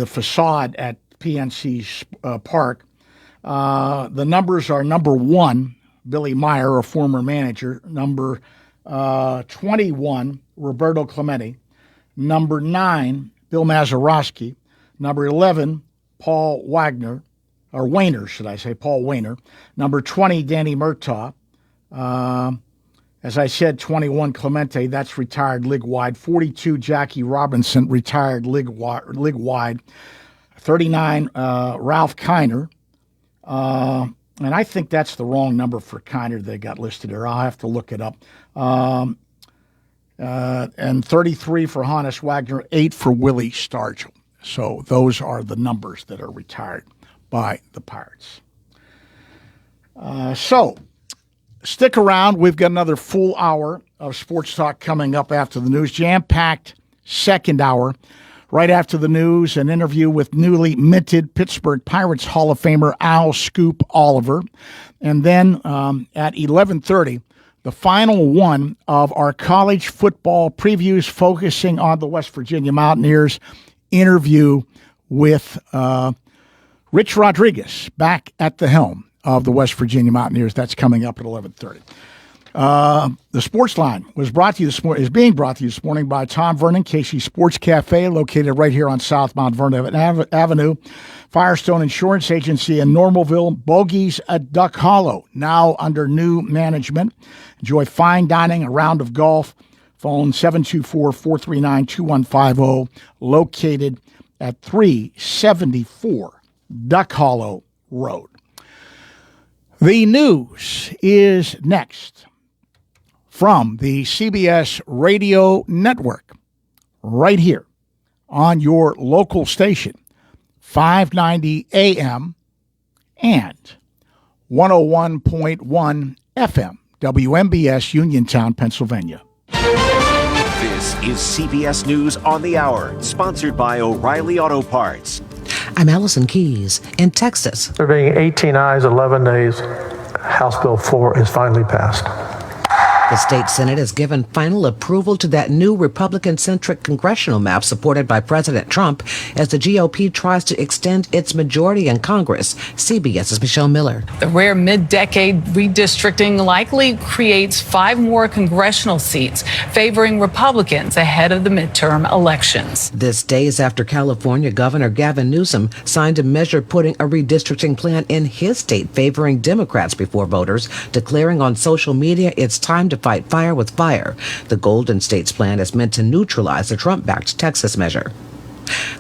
facade at PNC Park. The numbers are number 1, Billy Meyer, a former manager. Number 21, Roberto Clemente. Number 9, Bill Mazeroski. Number 11, Paul Wagner. Or Wayner, should I say, Paul Wayner. Number 20, Danny Murtaugh. As I said, 21, Clemente, that's retired league-wide. 42, Jackie Robinson, retired league-wide. 39, Ralph Kiner. And I think that's the wrong number for Kiner they got listed there. I'll have to look it up. And 33 for Hannes Wagner, 8 for Willie Stargell. So those are the numbers that are retired by the Pirates. So stick around. We've got another full hour of sports talk coming up after the news. Jam-packed second hour. Right after the news, an interview with newly minted Pittsburgh Pirates Hall of Famer Al Scoop Oliver. And then at 11:30, the final one of our college football previews focusing on the West Virginia Mountaineers interview with Rich Rodriguez back at the helm of the West Virginia Mountaineers. That's coming up at 11:30. The Sportsline is being brought to you this morning by Tom Vernon, Casey's Sports Cafe, located right here on South Mount Vernon Avenue. Firestone Insurance Agency in Normalville. Bogies at Duck Hollow, now under new management. Enjoy fine dining, a round of golf. Phone 724-439-2150, located at 374 Duck Hollow Road. The news is next from the CBS Radio Network, right here on your local station, 590 AM and 101.1 FM, WMBS, Uniontown, Pennsylvania. This is CBS News on the Hour, sponsored by O'Reilly Auto Parts. I'm Allison Keys in Texas. There being 18 ayes, 11 nays, House Bill 4 is finally passed. The state Senate has given final approval to that new Republican-centric congressional map supported by President Trump as the GOP tries to extend its majority in Congress. CBS's Michelle Miller. The rare mid-decade redistricting likely creates 5 more congressional seats, favoring Republicans ahead of the midterm elections. This days after California Governor Gavin Newsom signed a measure putting a redistricting plan in his state favoring Democrats before voters, declaring on social media it's time to fight fire with fire. The Golden State's plan is meant to neutralize the Trump-backed Texas measure.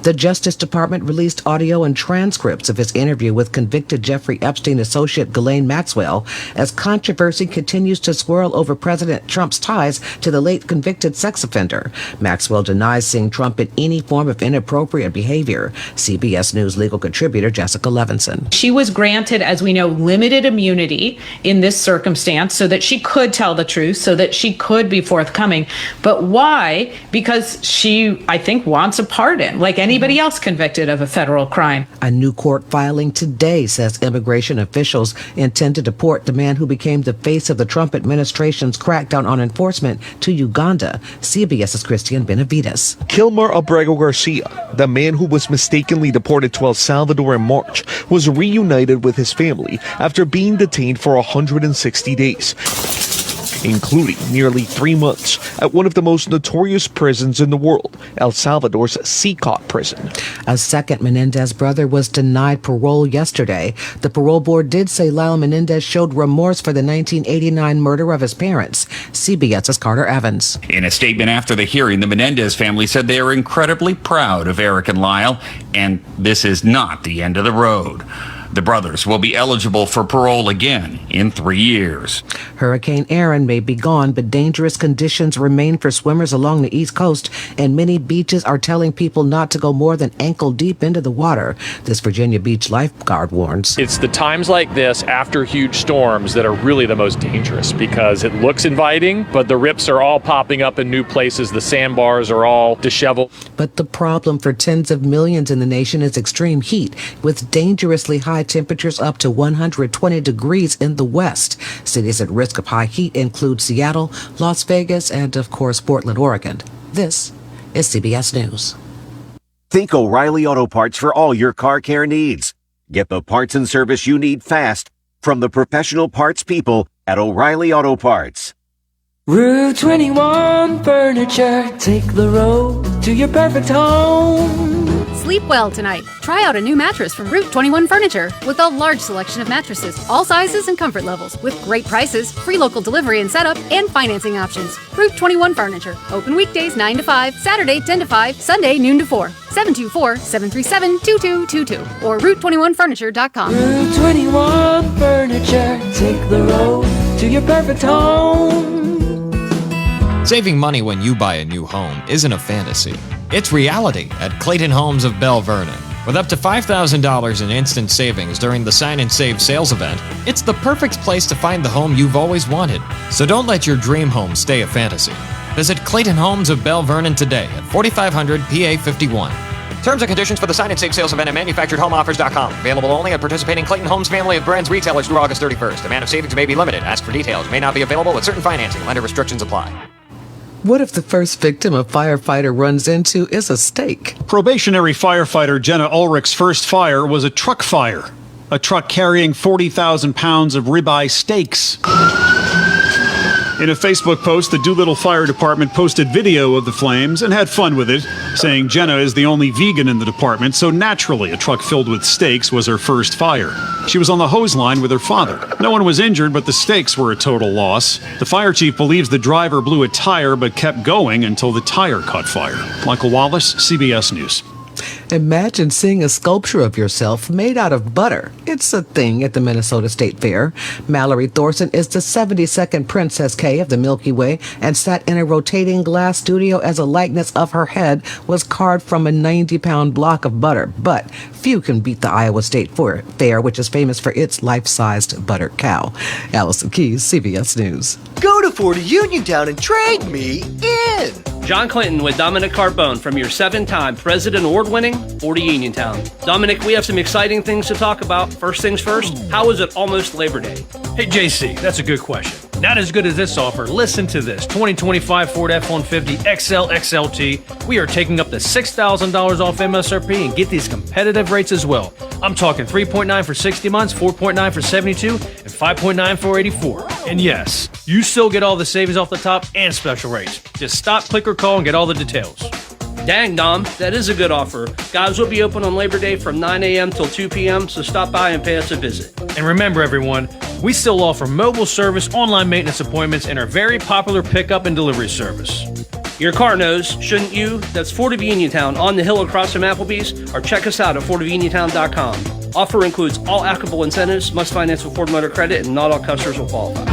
The Justice Department released audio and transcripts of his interview with convicted Jeffrey Epstein associate Ghislaine Maxwell as controversy continues to swirl over President Trump's ties to the late convicted sex offender. Maxwell denies seeing Trump in any form of inappropriate behavior. CBS News legal contributor Jessica Levinson. She was granted, as we know, limited immunity in this circumstance so that she could tell the truth, so that she could be forthcoming. But why? Because she, I think, wants a pardon, like anybody else convicted of a federal crime. A new court filing today says immigration officials intend to deport the man who became the face of the Trump administration's crackdown on enforcement to Uganda. CBS's Christian Benavides. Kilmer Abrego Garcia, the man who was mistakenly deported to El Salvador in March, was reunited with his family after being detained for 160 days, including nearly 3 months at one of the most notorious prisons in the world, El Salvador's CICOT prison. A second Menendez brother was denied parole yesterday. The parole board did say Lyle Menendez showed remorse for the 1989 murder of his parents. CBS's Carter Evans. In a statement after the hearing, the Menendez family said they are incredibly proud of Eric and Lyle, and this is not the end of the road. The brothers will be eligible for parole again in 3 years. Hurricane Aaron may be gone, but dangerous conditions remain for swimmers along the East Coast, and many beaches are telling people not to go more than ankle deep into the water. This Virginia Beach lifeguard warns. It's the times like this after huge storms that are really the most dangerous because it looks inviting, but the rips are all popping up in new places. The sandbars are all disheveled. But the problem for tens of millions in the nation is extreme heat, with dangerously high temperatures up to 120 degrees in the west. Cities at risk of high heat include Seattle, Las Vegas, and of course Portland, Oregon. This is CBS News. Think O'Reilly Auto Parts for all your car care needs. Get the parts and service you need fast from the professional parts people at O'Reilly Auto Parts. Route 21 Furniture, take the road to your perfect home. Sleep well tonight. Try out a new mattress from Route 21 Furniture with a large selection of mattresses, all sizes and comfort levels, with great prices, free local delivery and setup, and financing options. Route 21 Furniture. Open weekdays 9 to 5, Saturday 10 to 5, Sunday noon to 4. 724-737-2222 or Route21Furniture.com. Route 21 Furniture, take the road to your perfect home. Saving money when you buy a new home isn't a fantasy. It's reality at Clayton Homes of Bell Vernon. With up to $5,000 in instant savings during the Sign and Save sales event, it's the perfect place to find the home you've always wanted. So don't let your dream home stay a fantasy. Visit Clayton Homes of Bell Vernon today at 4500 PA 51. Terms and conditions for the Sign and Save sales event at manufacturedhomeoffers.com. Available only at participating Clayton Homes family of brands retailers through August 31st. Amount of savings may be limited. Ask for details. May not be available with certain financing. Lender restrictions apply. What if the first victim a firefighter runs into is a steak? Probationary firefighter Jenna Ulrich's first fire was a truck fire. A truck carrying 40,000 pounds of ribeye steaks. In a Facebook post, the Doolittle Fire Department posted video of the flames and had fun with it, saying Jenna is the only vegan in the department, so naturally a truck filled with steaks was her first fire. She was on the hose line with her father. No one was injured, but the steaks were a total loss. The fire chief believes the driver blew a tire but kept going until the tire caught fire. Michael Wallace, CBS News. Imagine seeing a sculpture of yourself made out of butter. It's a thing at the Minnesota State Fair. Mallory Thorson is the 72nd Princess K of the Milky Way and sat in a rotating glass studio as a likeness of her head was carved from a 90-pound block of butter. But few can beat the Iowa State Fair, which is famous for its life-sized butter cow. Allison Keyes, CBS News. Go to 40 Uniontown and trade me in. John Clinton with Dominic Carbone from your 7-time President Award-winning 40 Uniontown. Dominic, we have some exciting things to talk about. First things first, how is it almost Labor Day? Hey, JC, that's a good question. Not as good as this offer. Listen to this. 2025 Ford F-150 XL XLT. We are taking up to $6,000 off MSRP and get these competitive rates as well. I'm talking 3.9 for 60 months, 4.9 for 72, and 5.9 for 84. And yes, you still get all the savings off the top and special rates. Just stop, click, or call and get all the details. Dang, Dom, that is a good offer. Guys will be open on Labor Day from 9 a.m. till 2 p.m., so stop by and pay us a visit. And remember, everyone, we still offer mobile service, online maintenance appointments, and our very popular pickup and delivery service. Your car knows, shouldn't you? That's Ford of Uniontown on the hill across from Applebee's, or check us out at FordofUniontown.com. Offer includes all applicable incentives, must finance with Ford Motor Credit, and not all customers will qualify.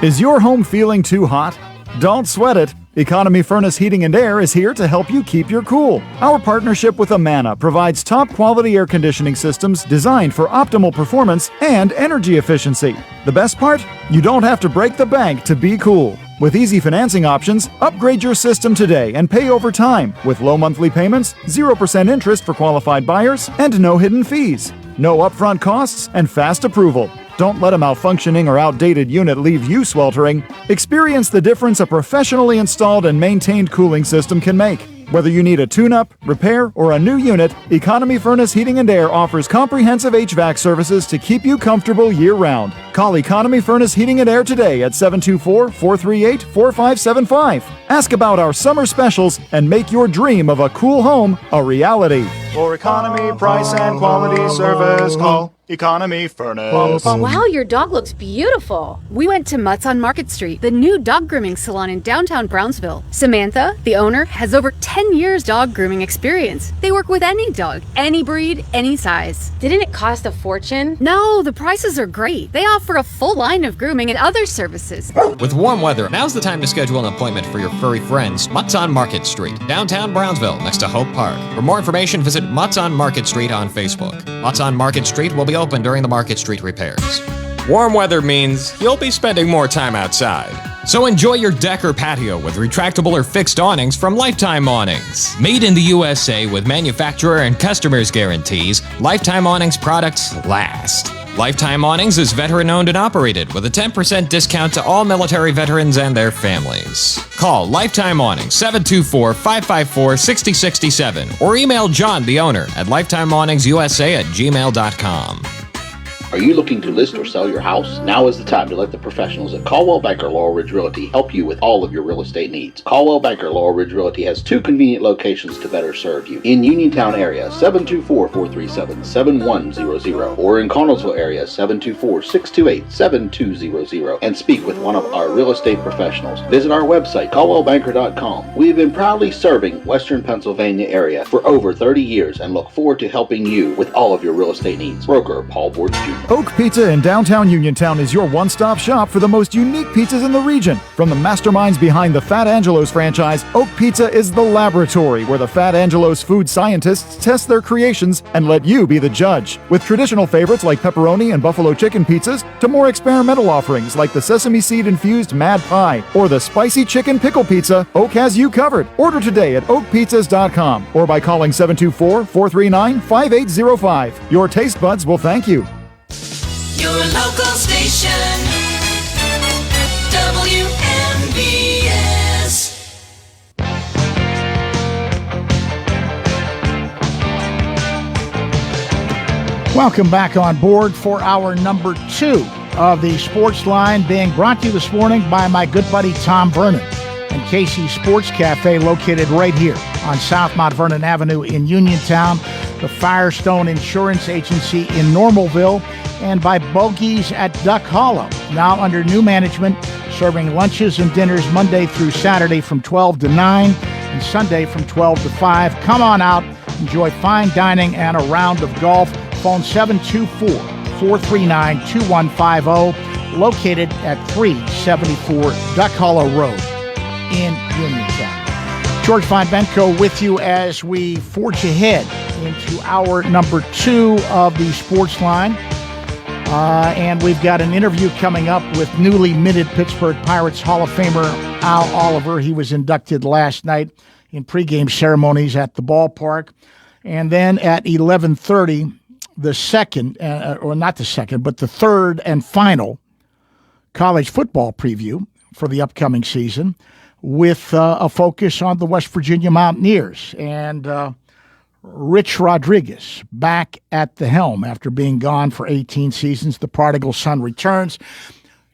Is your home feeling too hot? Don't sweat it. Economy Furnace Heating and Air is here to help you keep your cool. Our partnership with Amana provides top-quality air conditioning systems designed for optimal performance and energy efficiency. The best part? You don't have to break the bank to be cool. With easy financing options, upgrade your system today and pay over time with low monthly payments, 0% interest for qualified buyers, and no hidden fees. No upfront costs and fast approval. Don't let a malfunctioning or outdated unit leave you sweltering. Experience the difference a professionally installed and maintained cooling system can make. Whether you need a tune-up, repair, or a new unit, Economy Furnace Heating and Air offers comprehensive HVAC services to keep you comfortable year-round. Call Economy Furnace Heating and Air today at 724-438-4575. Ask about our summer specials and make your dream of a cool home a reality. For economy, price, and quality service, call Economy Furnace. Wow, your dog looks beautiful. We went to Mutt's on Market Street, the new dog grooming salon in downtown Brownsville. Samantha, the owner, has over 10 years dog grooming experience. They work with any dog, any breed, any size. Didn't it cost a fortune? No, the prices are great. They offer a full line of grooming and other services. With warm weather, now's the time to schedule an appointment for your furry friends. Mutt's on Market Street, downtown Brownsville, next to Hope Park. For more information, visit Mutt's on Market Street on Facebook. Mutt's on Market Street will be open during the Market Street repairs. Warm weather means you'll be spending more time outside. So enjoy your deck or patio with retractable or fixed awnings from Lifetime Awnings. Made in the USA with manufacturer and customers guarantees, Lifetime Awnings products last. Lifetime Awnings is veteran-owned and operated with a 10% discount to all military veterans and their families. Call Lifetime Awnings 724-554-6067 or email John, the owner, at lifetimeawningsusa@gmail.com. Are you looking to list or sell your house? Now is the time to let the professionals at Caldwell Banker Laurel Ridge Realty help you with all of your real estate needs. Caldwell Banker Laurel Ridge Realty has two convenient locations to better serve you. In Uniontown area, 724-437-7100, or in Connellsville area, 724-628-7200, and speak with one of our real estate professionals. Visit our website, caldwellbanker.com. We have been proudly serving Western Pennsylvania area for over 30 years and look forward to helping you with all of your real estate needs. Broker Paul Borges Jr. Oak Pizza in downtown Uniontown is your one-stop shop for the most unique pizzas in the region. From the masterminds behind the Fat Angelo's franchise, Oak Pizza is the laboratory where the Fat Angelo's food scientists test their creations and let you be the judge. With traditional favorites like pepperoni and buffalo chicken pizzas to more experimental offerings like the sesame seed-infused Mad Pie or the spicy chicken pickle pizza, Oak has you covered. Order today at oakpizzas.com or by calling 724-439-5805. Your taste buds will thank you. Your local station, WMBS. Welcome back on board for our number 2 of the Sportsline, being brought to you this morning by my good buddy Tom Vernon and Casey's Sports Cafe, located right here on South Mount Vernon Avenue in Uniontown, the Firestone Insurance Agency in Normalville, and by Bogies at Duck Hollow, now under new management, serving lunches and dinners Monday through Saturday from 12 to 9 and Sunday from 12 to 5. Come on out, enjoy fine dining and a round of golf. Phone 724-439-2150, located at 374 Duck Hollow Road in Uniontown. George Von Benko with you as we forge ahead into our number 2 of the Sportsline. And we've got an interview coming up with newly minted Pittsburgh Pirates Hall of Famer Al Oliver. He was inducted last night in pregame ceremonies at the ballpark. And then at 11:30, the third and final college football preview for the upcoming season with a focus on the West Virginia Mountaineers. And Rich Rodriguez back at the helm after being gone for 18 seasons. The prodigal son returns.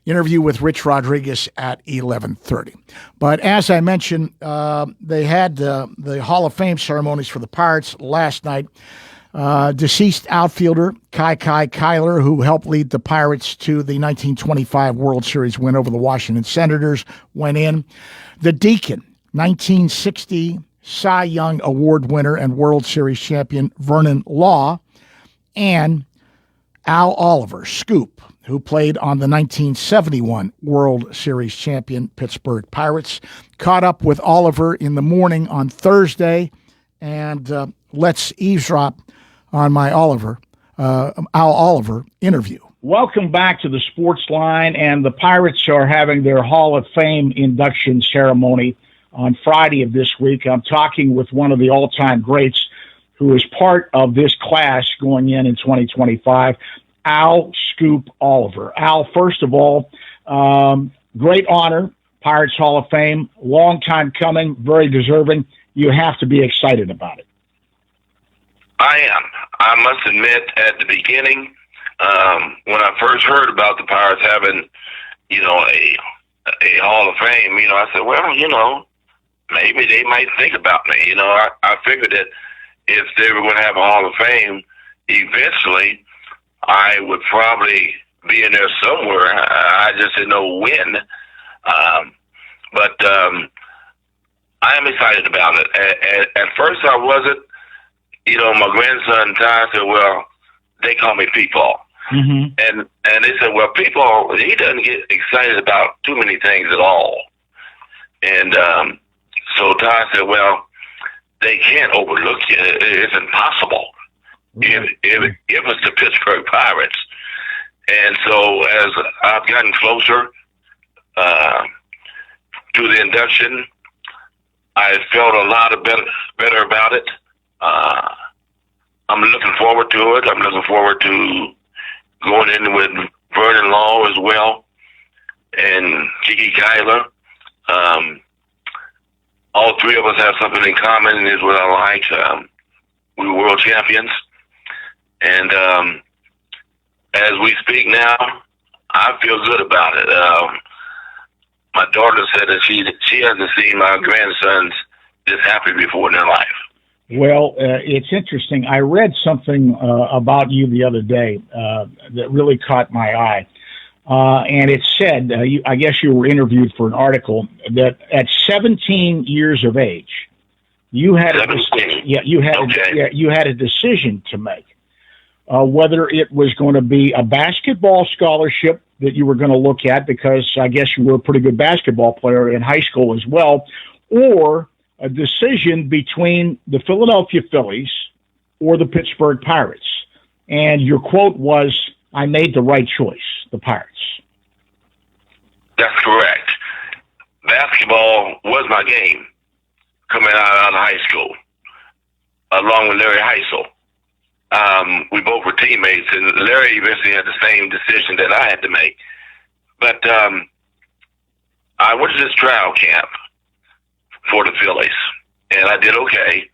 Interview with Rich Rodriguez at 11:30. But as I mentioned, they had the Hall of Fame ceremonies for the Pirates last night. Deceased outfielder Kai Kyler, who helped lead the Pirates to the 1925 World Series win over the Washington Senators, went in. The Deacon, 1960 Cy Young Award winner and World Series champion Vernon Law, and Al Oliver, Scoop, who played on the 1971 World Series champion Pittsburgh Pirates. Caught up with Oliver in the morning on Thursday, and let's eavesdrop on my Al Oliver interview. Welcome back to the Sportsline, and the Pirates are having their Hall of Fame induction ceremony on Friday of this week. I'm talking with one of the all-time greats who is part of this class going in 2025, Al Scoop Oliver. Al, first of all, great honor, Pirates Hall of Fame, long time coming, very deserving. You have to be excited about it. I am. I must admit, at the beginning, when I first heard about the Pirates having, a Hall of Fame, I said, well, maybe they might think about me. I figured that if they were going to have a Hall of Fame, eventually I would probably be in there somewhere. I just didn't know when. But I am excited about it. At first I wasn't. My grandson Ty said, well, they call me Peepaw. Mm-hmm. And they said, well, Peepaw, he doesn't get excited about too many things at all. And so Ty said, well, they can't overlook you. It's impossible if it's the Pittsburgh Pirates. And so as I've gotten closer to the induction, I felt a lot better about it. I'm looking forward to it. I'm looking forward to going in with Vernon Law as well and Kiki Kyler. All three of us have something in common, is what I like. We were world champions. And as we speak now, I feel good about it. My daughter said that she hasn't seen my grandsons this happy before in their life. Well, it's interesting. I read something about you the other day that really caught my eye. And it said, I guess you were interviewed for an article, that at 17 years of age, you had you had a decision to make, whether it was going to be a basketball scholarship that you were going to look at, because I guess you were a pretty good basketball player in high school as well, or a decision between the Philadelphia Phillies or the Pittsburgh Pirates. And your quote was, I made the right choice, the Pirates. That's correct. Basketball was my game coming out of high school, along with Larry Heisel. We both were teammates, and Larry eventually had the same decision that I had to make. But I went to this trial camp for the Phillies, and I did okay,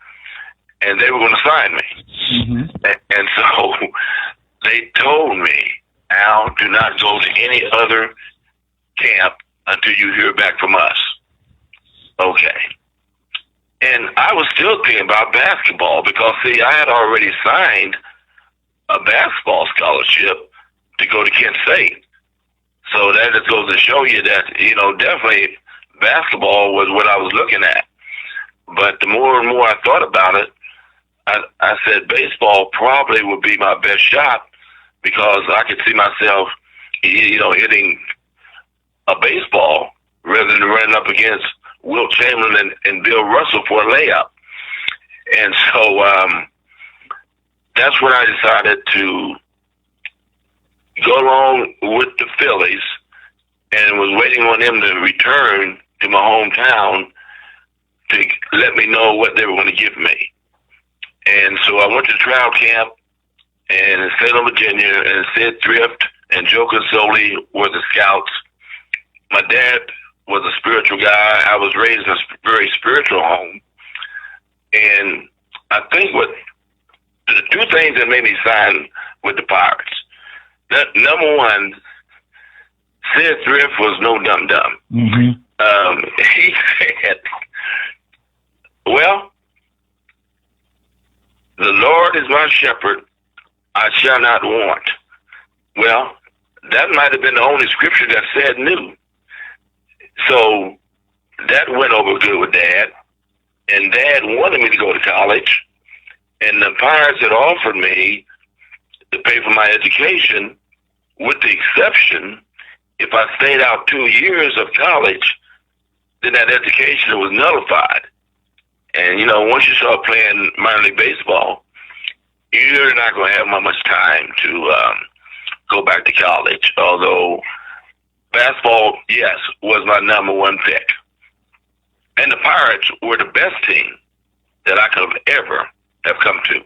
and they were going to sign me. Mm-hmm. And so they told me, Al, do not go to any other camp until you hear back from us. Okay. And I was still thinking about basketball because, see, I had already signed a basketball scholarship to go to Kent State. So that just goes to show you that, definitely basketball was what I was looking at. But the more and more I thought about it, I said baseball probably would be my best shot, because I could see myself, hitting a baseball rather than running up against Wilt Chamberlain and Bill Russell for a layup. And so that's when I decided to go along with the Phillies, and was waiting on them to return to my hometown to let me know what they were going to give me. And so I went to trial camp in Salem, Virginia, and Sid Thrift and Joe Consoli were the scouts. My dad was a spiritual guy. I was raised in a very spiritual home. And I think the two things that made me sign with the Pirates, number one, Sid Thrift was no dum-dum. Mm-hmm. He said, well, the Lord is my shepherd, I shall not want. Well, that might have been the only scripture that said new. So that went over good with Dad. And Dad wanted me to go to college. And the Pirates had offered me to pay for my education, with the exception, if I stayed out 2 years of college, then that education was nullified. And, once you start playing minor league baseball, you're not going to have much time to go back to college. Although basketball, yes, was my number one pick. And the Pirates were the best team that I could have ever have come to.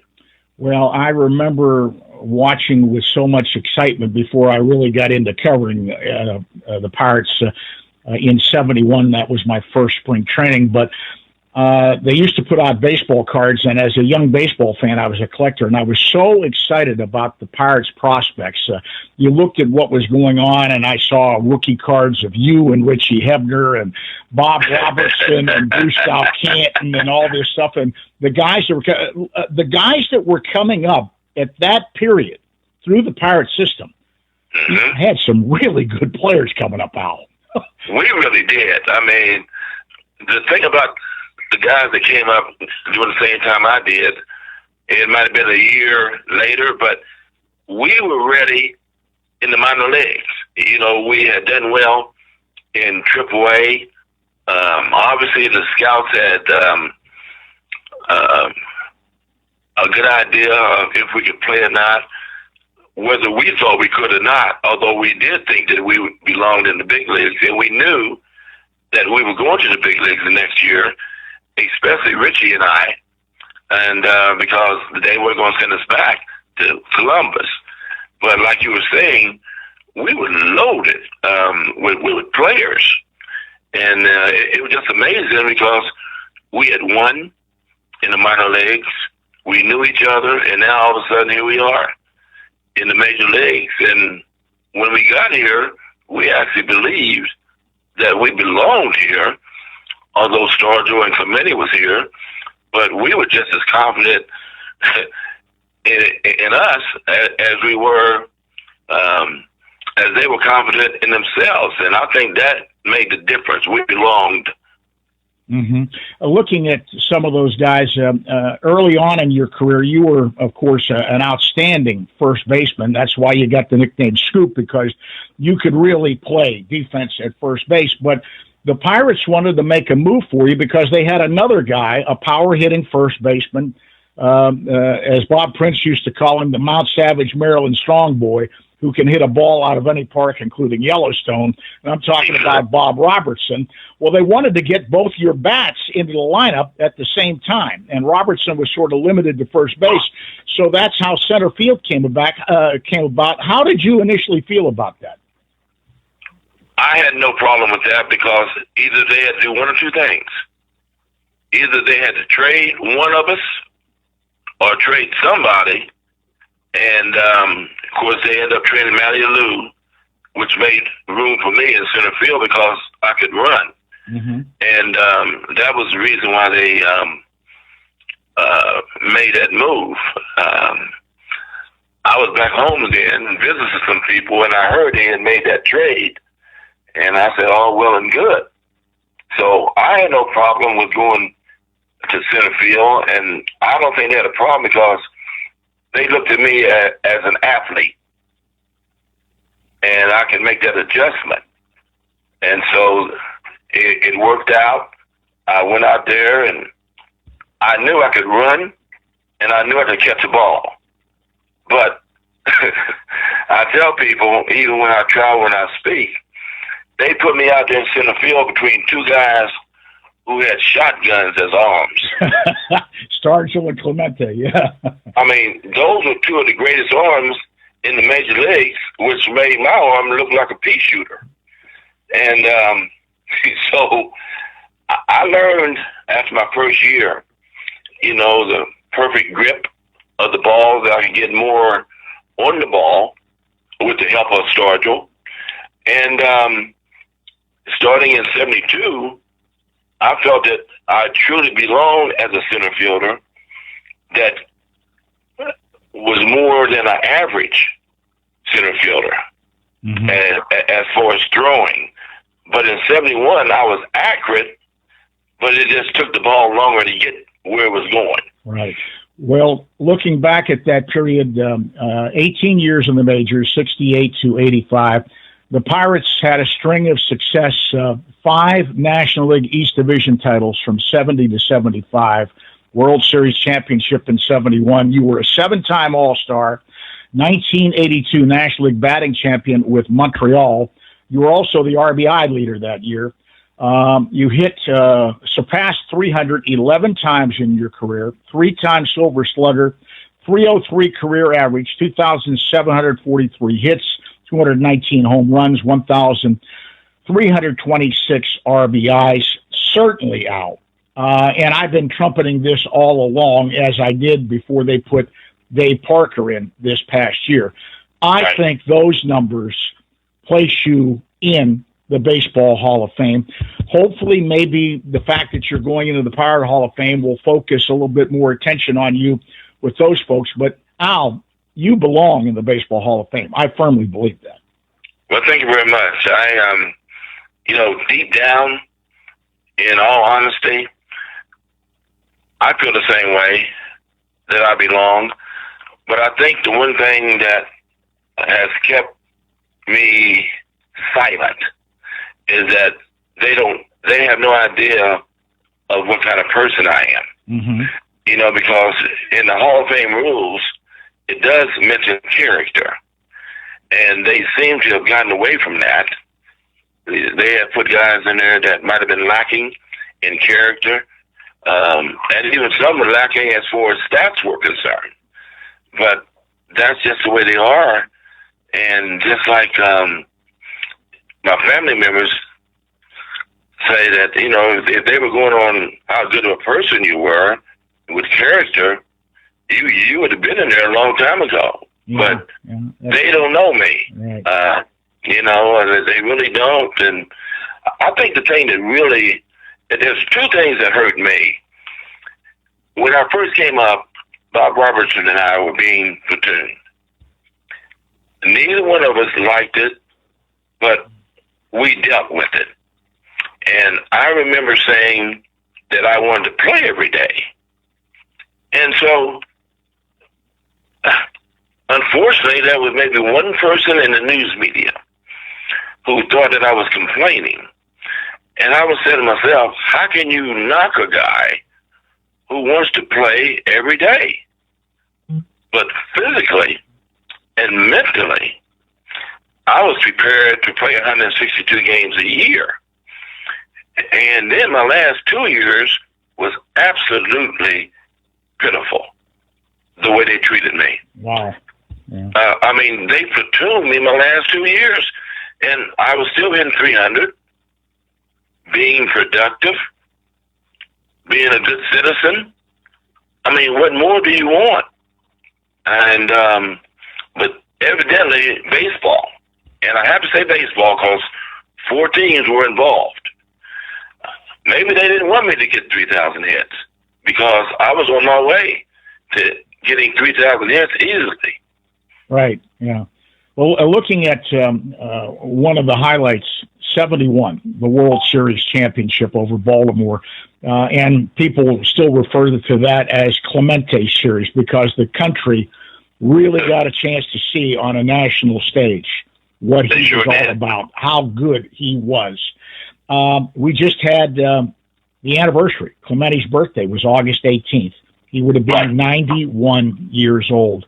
Well, I remember watching with so much excitement before I really got into covering the Pirates in '71. That was my first spring training. But they used to put out baseball cards, and as a young baseball fan, I was a collector, and I was so excited about the Pirates' prospects. You looked at what was going on, and I saw rookie cards of you and Richie Hebner and Bob Robertson and Bruce Canton and all this stuff. And the guys that were coming up at that period through the Pirate system had some really good players coming up, Al. We really did. I mean, the thing about the guys that came up during the same time I did, it might have been a year later, but we were ready in the minor leagues. We had done well in AAA. Obviously, the scouts had a good idea of if we could play or not, whether we thought we could or not, although we did think that we belonged in the big leagues, and we knew that we were going to the big leagues the next year, especially Richie and I, and because they were going to send us back to Columbus. But like you were saying, we were loaded with players, and it was just amazing because we had won in the minor leagues, we knew each other, and now all of a sudden here we are in the major leagues. And when we got here, we actually believed that we belonged here, although Starjo and Clemente was here, but we were just as confident in us as we were, as they were confident in themselves. And I think that made the difference. We belonged. Mm-hmm. Looking at some of those guys early on in your career, you were, of course, an outstanding first baseman. That's why you got the nickname Scoop, because you could really play defense at first base. But the Pirates wanted to make a move for you because they had another guy, a power-hitting first baseman, as Bob Prince used to call him, the Mount Savage Maryland Strong Boy, who can hit a ball out of any park, including Yellowstone. And I'm talking about Bob Robertson. Well, they wanted to get both your bats into the lineup at the same time, and Robertson was sort of limited to first base. So that's how center field came about. How did you initially feel about that? I had no problem with that because either they had to do one or two things. Either they had to trade one of us or trade somebody. And, of course, they ended up trading Matty Lou, which made room for me in center field because I could run. Mm-hmm. And that was the reason why they made that move. I was back home then and visited some people, and I heard they had made that trade. And I said, oh, well and good. So I had no problem with going to center field, and I don't think they had a problem because they looked at me as an athlete, and I could make that adjustment. And so it worked out. I went out there, and I knew I could run, and I knew I could catch a ball. But I tell people, even when I travel and I speak, they put me out there in center field between two guys who had shotguns as arms. Stargell and Clemente, yeah. I mean, those were two of the greatest arms in the major leagues, which made my arm look like a pea shooter. And so I learned after my first year, the perfect grip of the ball, that I could get more on the ball with the help of Stargell. And starting in 72, I felt that I truly belonged as a center fielder, that was more than an average center fielder as far as throwing. But in 71, I was accurate, but it just took the ball longer to get where it was going. Right. Well, looking back at that period, 18 years in the majors, 68 to 85, the Pirates had a string of success, 5 National League East Division titles from 70 to 75, World Series championship in 71. You were a 7-time All-Star, 1982 National League batting champion with Montreal. You were also the RBI leader that year. You surpassed 300 11 times in your career, 3-time Silver Slugger, 303 career average, 2,743 hits, 219 home runs, 1,326 RBIs. Certainly out. And I've been trumpeting this all along, as I did before they put Dave Parker in this past year. I think those numbers place you in the Baseball Hall of Fame. Hopefully, maybe the fact that you're going into the Pirate Hall of Fame will focus a little bit more attention on you with those folks. But, Al, you belong in the Baseball Hall of Fame. I firmly believe that. Well, thank you very much. I, deep down, in all honesty, I feel the same way that I belong. But I think the one thing that has kept me silent is that they have no idea of what kind of person I am. Because in the Hall of Fame rules, it does mention character. And they seem to have gotten away from that. They have put guys in there that might have been lacking in character. And even some were lacking as far as stats were concerned. But that's just the way they are. And just like my family members say that, if they were going on how good of a person you were with character, you would have been in there a long time ago. But they don't know me. Right. They really don't. And I think the thing that really, there's 2 things that hurt me. When I first came up, Bob Robertson and I were being platooned. Neither one of us liked it, but we dealt with it. And I remember saying that I wanted to play every day. And so, unfortunately, there was maybe one person in the news media who thought that I was complaining. And I was saying to myself, how can you knock a guy who wants to play every day? But physically and mentally, I was prepared to play 162 games a year. And then my last 2 years was absolutely pitiful, the way they treated me. Wow. Yeah. They platooned me my last 2 years, and I was still hitting 300, being productive, being a good citizen. What more do you want? And, but evidently baseball, and I have to say baseball because 4 teams were involved. Maybe they didn't want me to get 3,000 hits because I was on my way to getting 3,000 hits easily. Right, yeah. Well, looking at one of the highlights, 71, the World Series championship over Baltimore, and people still refer to that as Clemente Series because the country really got a chance to see on a national stage what he was all about, how good he was. We just had the anniversary. Clemente's birthday was August 18th. He would have been 91 years old.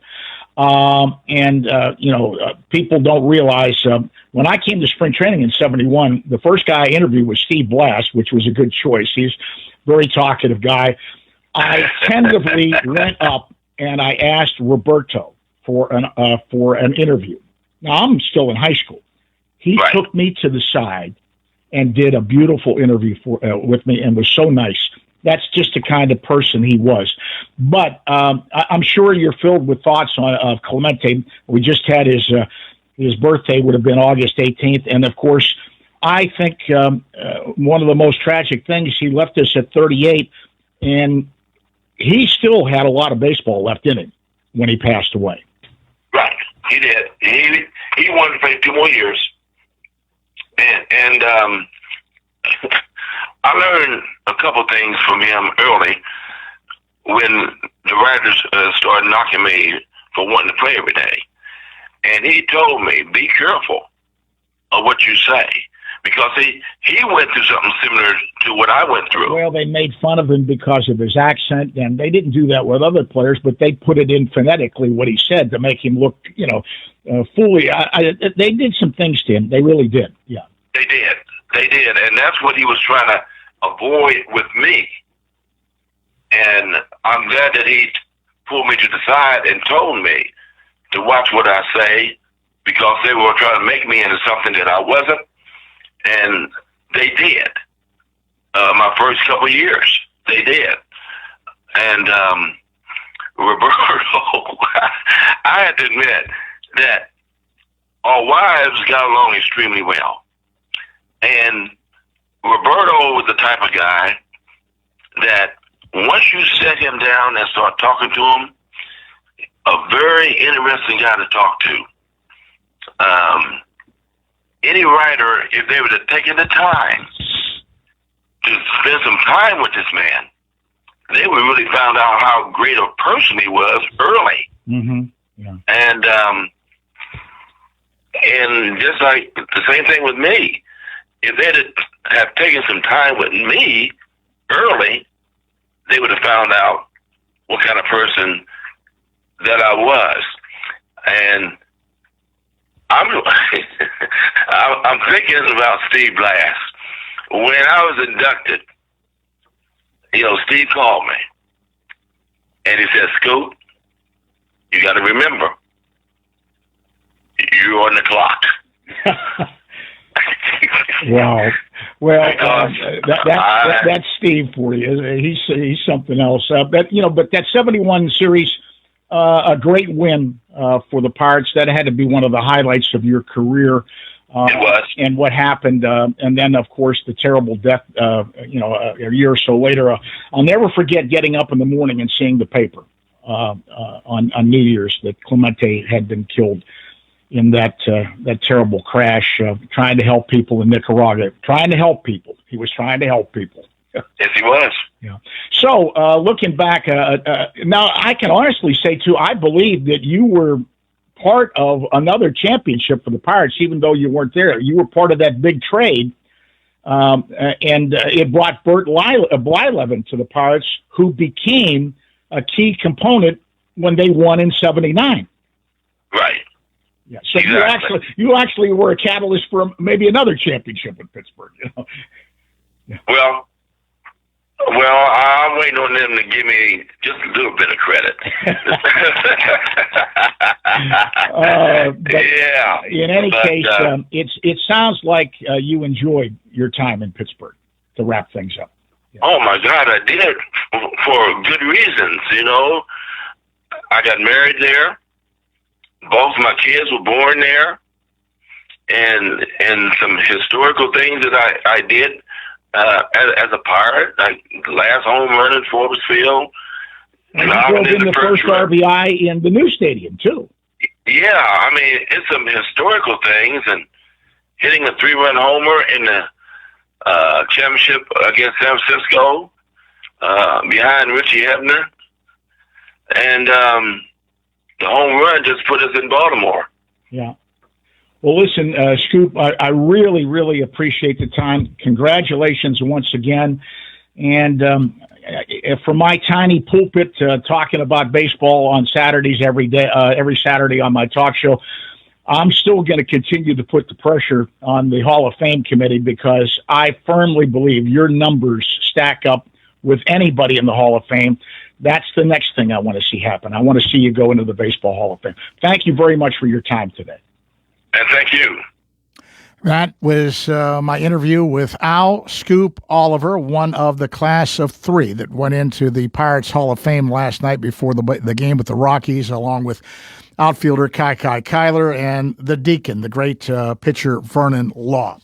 People don't realize when I came to spring training in 71, the first guy I interviewed was Steve Blass, which was a good choice. He's a very talkative guy. I tentatively went up and I asked Roberto for an interview. Now, I'm still in high school. He took me to the side and did a beautiful interview with me and was so nice. That's just the kind of person he was. But I'm sure you're filled with thoughts of Clemente. We just had his birthday would have been August 18th. And, of course, I think one of the most tragic things, he left us at 38, and he still had a lot of baseball left in him. when he passed away. Right, he did. He wanted to play 2 more years, and I learned a couple things from him early when the writers started knocking me for wanting to play every day. And he told me, be careful of what you say, because he went through something similar to what I went through. Well, they made fun of him because of his accent, and they didn't do that with other players, but they put it in phonetically, what he said, to make him look, fully. They did some things to him. They really did, yeah. They did, and that's what he was trying to avoid with me. And I'm glad that he pulled me to the side and told me to watch what I say, because they were trying to make me into something that I wasn't, and they did. My first couple of years, they did. And Roberto, I had to admit that our wives got along extremely well. And Roberto was the type of guy that once you set him down and start talking to him, a very interesting guy to talk to. Any writer, if they would have taken the time to spend some time with this man, they would really found out how great a person he was early. Mm-hmm. Yeah. And just like the same thing with me, if they'd have taken some time with me early, they would have found out what kind of person that I was. And I'm thinking about Steve Blass. When I was inducted, Steve called me, and he said, "Scoop, you got to remember, you're on the clock." Wow. Well, that's Steve for you. He's something else. But that 71 series, a great win for the Pirates. That had to be one of the highlights of your career. It was. And what happened, and then of course the terrible death. A year or so later, I'll never forget getting up in the morning and seeing the paper on New Year's that Clemente had been killed in that terrible crash, trying to help people in Nicaragua. Trying to help people. He was trying to help people. Yes, he was. Yeah. So, looking back, now I can honestly say, too, I believe that you were part of another championship for the Pirates, even though you weren't there. You were part of that big trade, and it brought Bert Blyleven to the Pirates, who became a key component when they won in '79. Right. Yeah. So exactly. you actually were a catalyst for maybe another championship in Pittsburgh. Yeah. Well, I'm waiting on them to give me just a little bit of credit. Yeah. In any case, it sounds like you enjoyed your time in Pittsburgh. To wrap things up. Yeah. Oh my God, I did for good reasons. I got married there. Both my kids were born there, and some historical things that I did. As a Pirate, like the last home run in Forbes Field. And you drove in the first RBI in the new stadium, too. Yeah, it's some historical things, and hitting a 3-run homer in the championship against San Francisco behind Richie Hebner. And the home run just put us in Baltimore. Yeah. Well, listen, Scoop, I really, really appreciate the time. Congratulations once again. And from my tiny pulpit, talking about baseball on Saturdays every Saturday on my talk show, I'm still going to continue to put the pressure on the Hall of Fame committee, because I firmly believe your numbers stack up with anybody in the Hall of Fame. That's the next thing I want to see happen. I want to see you go into the Baseball Hall of Fame. Thank you very much for your time today. And thank you. That was my interview with Al Scoop Oliver, one of the class of 3 that went into the Pirates Hall of Fame last night before the game with the Rockies, along with outfielder Kai Kyler and the Deacon, the great pitcher Vernon Law.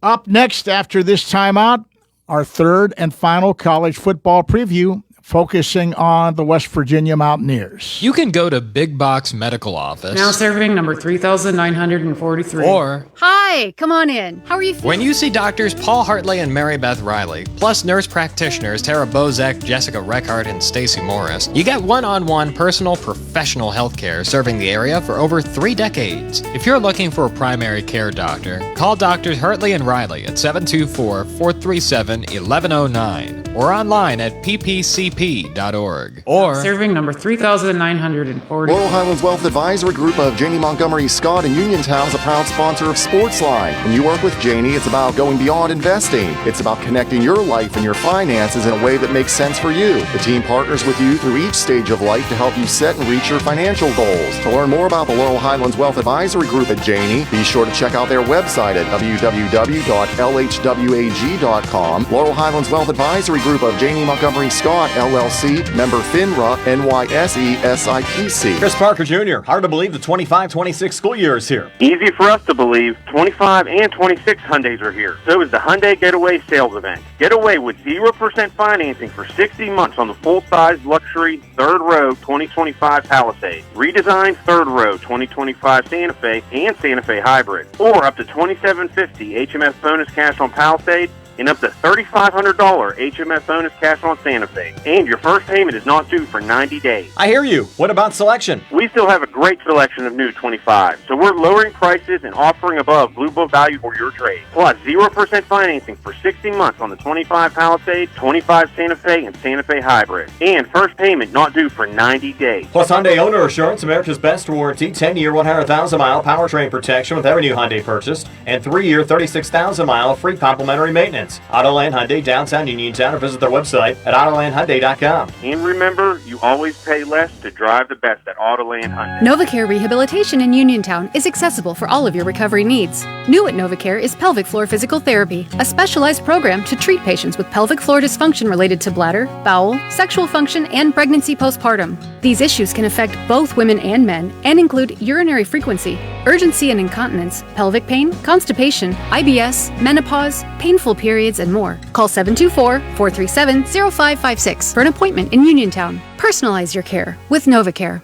Up next after this timeout, our third and final college football preview focusing on the West Virginia Mountaineers. You can go to Big Box Medical Office. Now serving number 3,943. Or, Hi, come on in. How are you feeling? when you see doctors Paul Hartley and Mary Beth Riley, plus nurse practitioners Tara Bozek, Jessica Reckart, and Stacy Morris, you get one-on-one personal professional health care serving the area for over 3 decades. If you're looking for a primary care doctor, call Doctors Hartley and Riley at 724-437-1109 or online at ppcp.org. Or serving number 3,940. Laurel Highlands Wealth Advisory Group of Janie Montgomery Scott in Uniontown is a proud sponsor of Sportsline. When you work with Janie, it's about going beyond investing. It's about connecting your life and your finances in a way that makes sense for you. The team partners with you through each stage of life to help you set and reach your financial goals. To learn more about the Laurel Highlands Wealth Advisory Group at Janie, be sure to check out their website at www.lhwag.com. Laurel Highlands Wealth Advisory Group of Janie Montgomery Scott, LLC, member FINRA, NYSE, SIPC. Chris Parker Jr., hard to believe the 25-26 school year is here. Easy for us to believe, 25 and 26 Hyundais are here. So is the Hyundai Getaway sales event. Get away with 0% financing for 60 months on the full-size luxury third row 2025 Palisade, redesigned third row 2025 Santa Fe and Santa Fe Hybrid, or up to $2,750 HMS bonus cash on Palisade and up to $3,500 HMS bonus cash on Santa Fe. And your first payment is not due for 90 days. I hear you. What about selection? We still have a great selection of new 25, so we're lowering prices and offering above Blue Book value for your trade. Plus 0% financing for 60 months on the 25 Palisade, 25 Santa Fe, and Santa Fe Hybrid. And first payment not due for 90 days. Plus Hyundai Owner Assurance, America's best warranty, 10-year, 100,000-mile powertrain protection with every new Hyundai purchased, and 3-year, 36,000-mile free complimentary maintenance. Autoland Hyundai, downtown Uniontown, or visit their website at autolandhyundai.com. And remember, you always pay less to drive the best at Autoland Hyundai. NovaCare Rehabilitation in Uniontown is accessible for all of your recovery needs. New at NovaCare is pelvic floor physical therapy, a specialized program to treat patients with pelvic floor dysfunction related to bladder, bowel, sexual function, and pregnancy postpartum. These issues can affect both women and men and include urinary frequency, urgency and incontinence, pelvic pain, constipation, IBS, menopause, painful periods, and more. Call 724-437-0556 for an appointment in Uniontown. Personalize your care with NovaCare.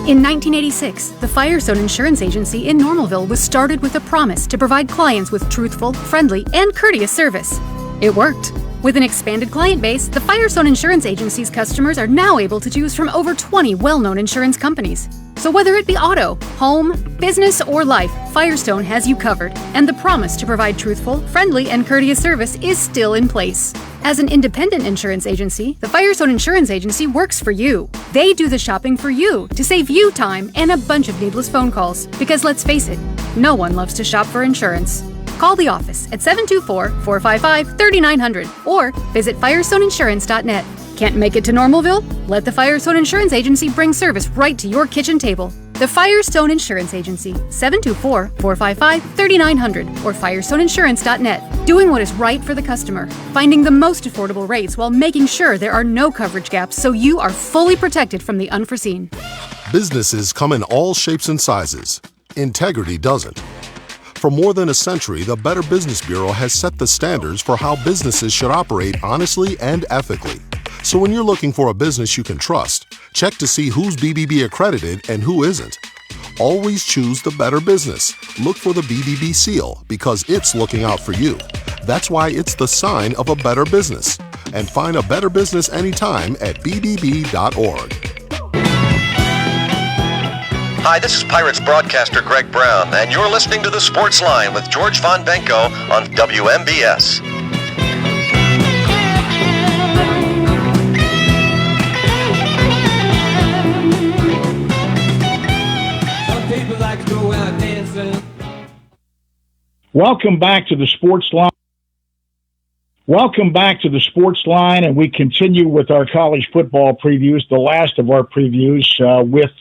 In 1986, the Firestone Insurance Agency in Normalville was started with a promise to provide clients with truthful, friendly, and courteous service. It worked. With an expanded client base, the Firestone Insurance Agency's customers are now able to choose from over 20 well-known insurance companies. So whether it be auto, home, business, or life, Firestone has you covered, and the promise to provide truthful, friendly, and courteous service is still in place. As an independent insurance agency, the Firestone Insurance Agency works for you. They do the shopping for you to save you time and a bunch of needless phone calls. Because let's face it, no one loves to shop for insurance. Call the office at 724-455-3900 or visit firestoneinsurance.net. Can't make it to Normalville? Let the Firestone Insurance Agency bring service right to your kitchen table. The Firestone Insurance Agency, 724-455-3900 or firestoneinsurance.net. Doing what is right for the customer, finding the most affordable rates while making sure there are no coverage gaps so you are fully protected from the unforeseen. Businesses come in all shapes and sizes. Integrity doesn't. For more than a century, the Better Business Bureau has set the standards for how businesses should operate honestly and ethically. So when you're looking for a business you can trust, check to see who's BBB accredited and who isn't. Always choose the Better Business. Look for the BBB seal because it's looking out for you. That's why it's the sign of a better business. And find a better business anytime at bbb.org. Hi, this is Pirates broadcaster Greg Brown, and you're listening to the Sportsline with George Von Benko on WMBS. Welcome back to the Sportsline. Welcome back to the Sportsline, and we continue with our college football previews, the last of our previews with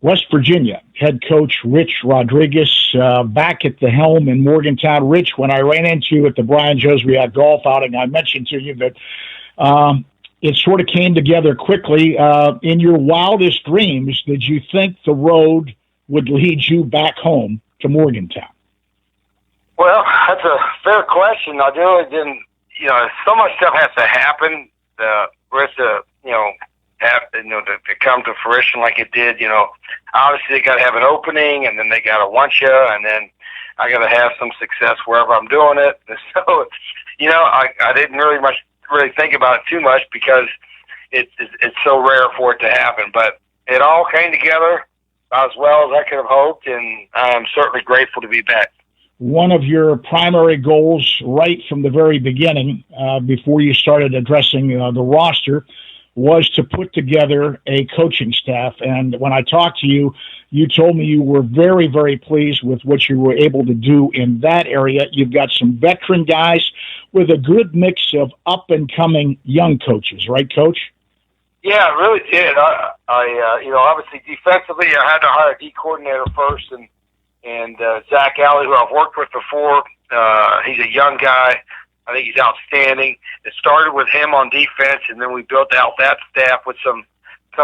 West Virginia head coach Rich Rodriguez back at the helm in Morgantown. Rich, when I ran into you at the Brian Joswiak golf outing, I mentioned to you that it sort of came together quickly. In your wildest dreams, did you think the road would lead you back home to Morgantown? Well, that's a fair question. I really didn't so much stuff has to happen for us to, to come to fruition like it did. Obviously they got to have an opening, and then they got to want you, and then I got to have some success wherever I'm doing it. And so, I didn't really think about it too much because it's so rare for it to happen. But it all came together as well as I could have hoped, and I'm certainly grateful to be back. One of your primary goals right from the very beginning, before you started addressing the roster, was to put together a coaching staff. And when I talked to you, you told me you were very, very pleased with what you were able to do in that area. You've got some veteran guys with a good mix of up-and-coming young coaches, right, Coach? Yeah, I really did. Obviously defensively, I had to hire a D coordinator first, and Zach Alley, who I've worked with before, he's a young guy. I think he's outstanding. It started with him on defense, and then we built out that staff with some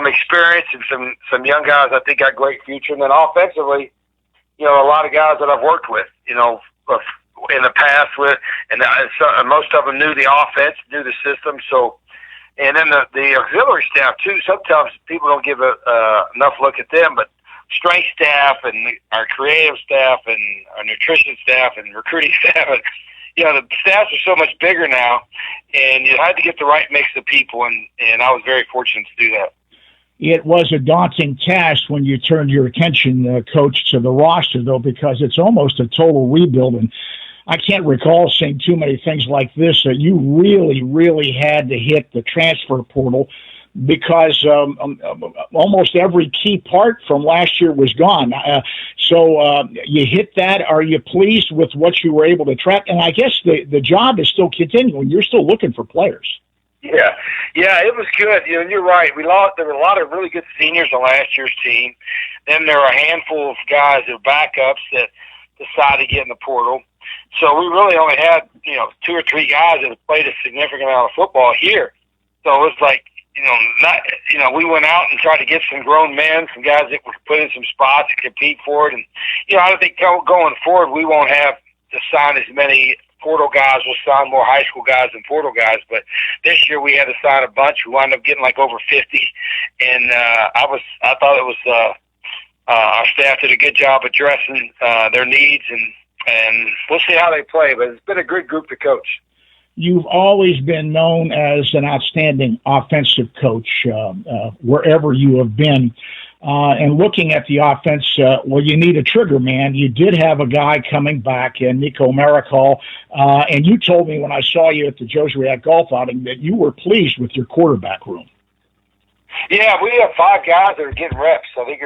experience and some young guys I think got great future. And then offensively, a lot of guys that I've worked with, in the past with, and most of them knew the offense, knew the system. So, and then the auxiliary staff too. Sometimes people don't give enough look at them, but strength staff and our creative staff and our nutrition staff and recruiting staff. The staffs are so much bigger now, and you had to get the right mix of people, and I was very fortunate to do that. It was a daunting task when you turned your attention, Coach, to the roster, though, because it's almost a total rebuild, and I can't recall seeing too many things like this. You really, really had to hit the transfer portal because almost every key part from last year was gone. So you hit that. Are you pleased with what you were able to track? And I guess the job is still continuing. You're still looking for players. Yeah, it was good. You're right. There were a lot of really good seniors on last year's team. Then there were a handful of guys that were backups that decided to get in the portal. So we really only had, 2 or 3 guys that had played a significant amount of football here. So it was like, we went out and tried to get some grown men, some guys that would put in some spots to compete for it. And, I don't think going forward, we won't have to sign as many portal guys. We'll sign more high school guys than portal guys. But this year we had to sign a bunch. We wound up getting like over 50. And I thought it was our staff did a good job addressing their needs, and we'll see how they play. But it's been a good group to coach. You've always been known as an outstanding offensive coach wherever you have been. And looking at the offense, you need a trigger man. You did have a guy coming back, Nico Maricol, and you told me when I saw you at the Josriak golf outing that you were pleased with your quarterback room. Yeah, we have 5 guys that are getting reps. I think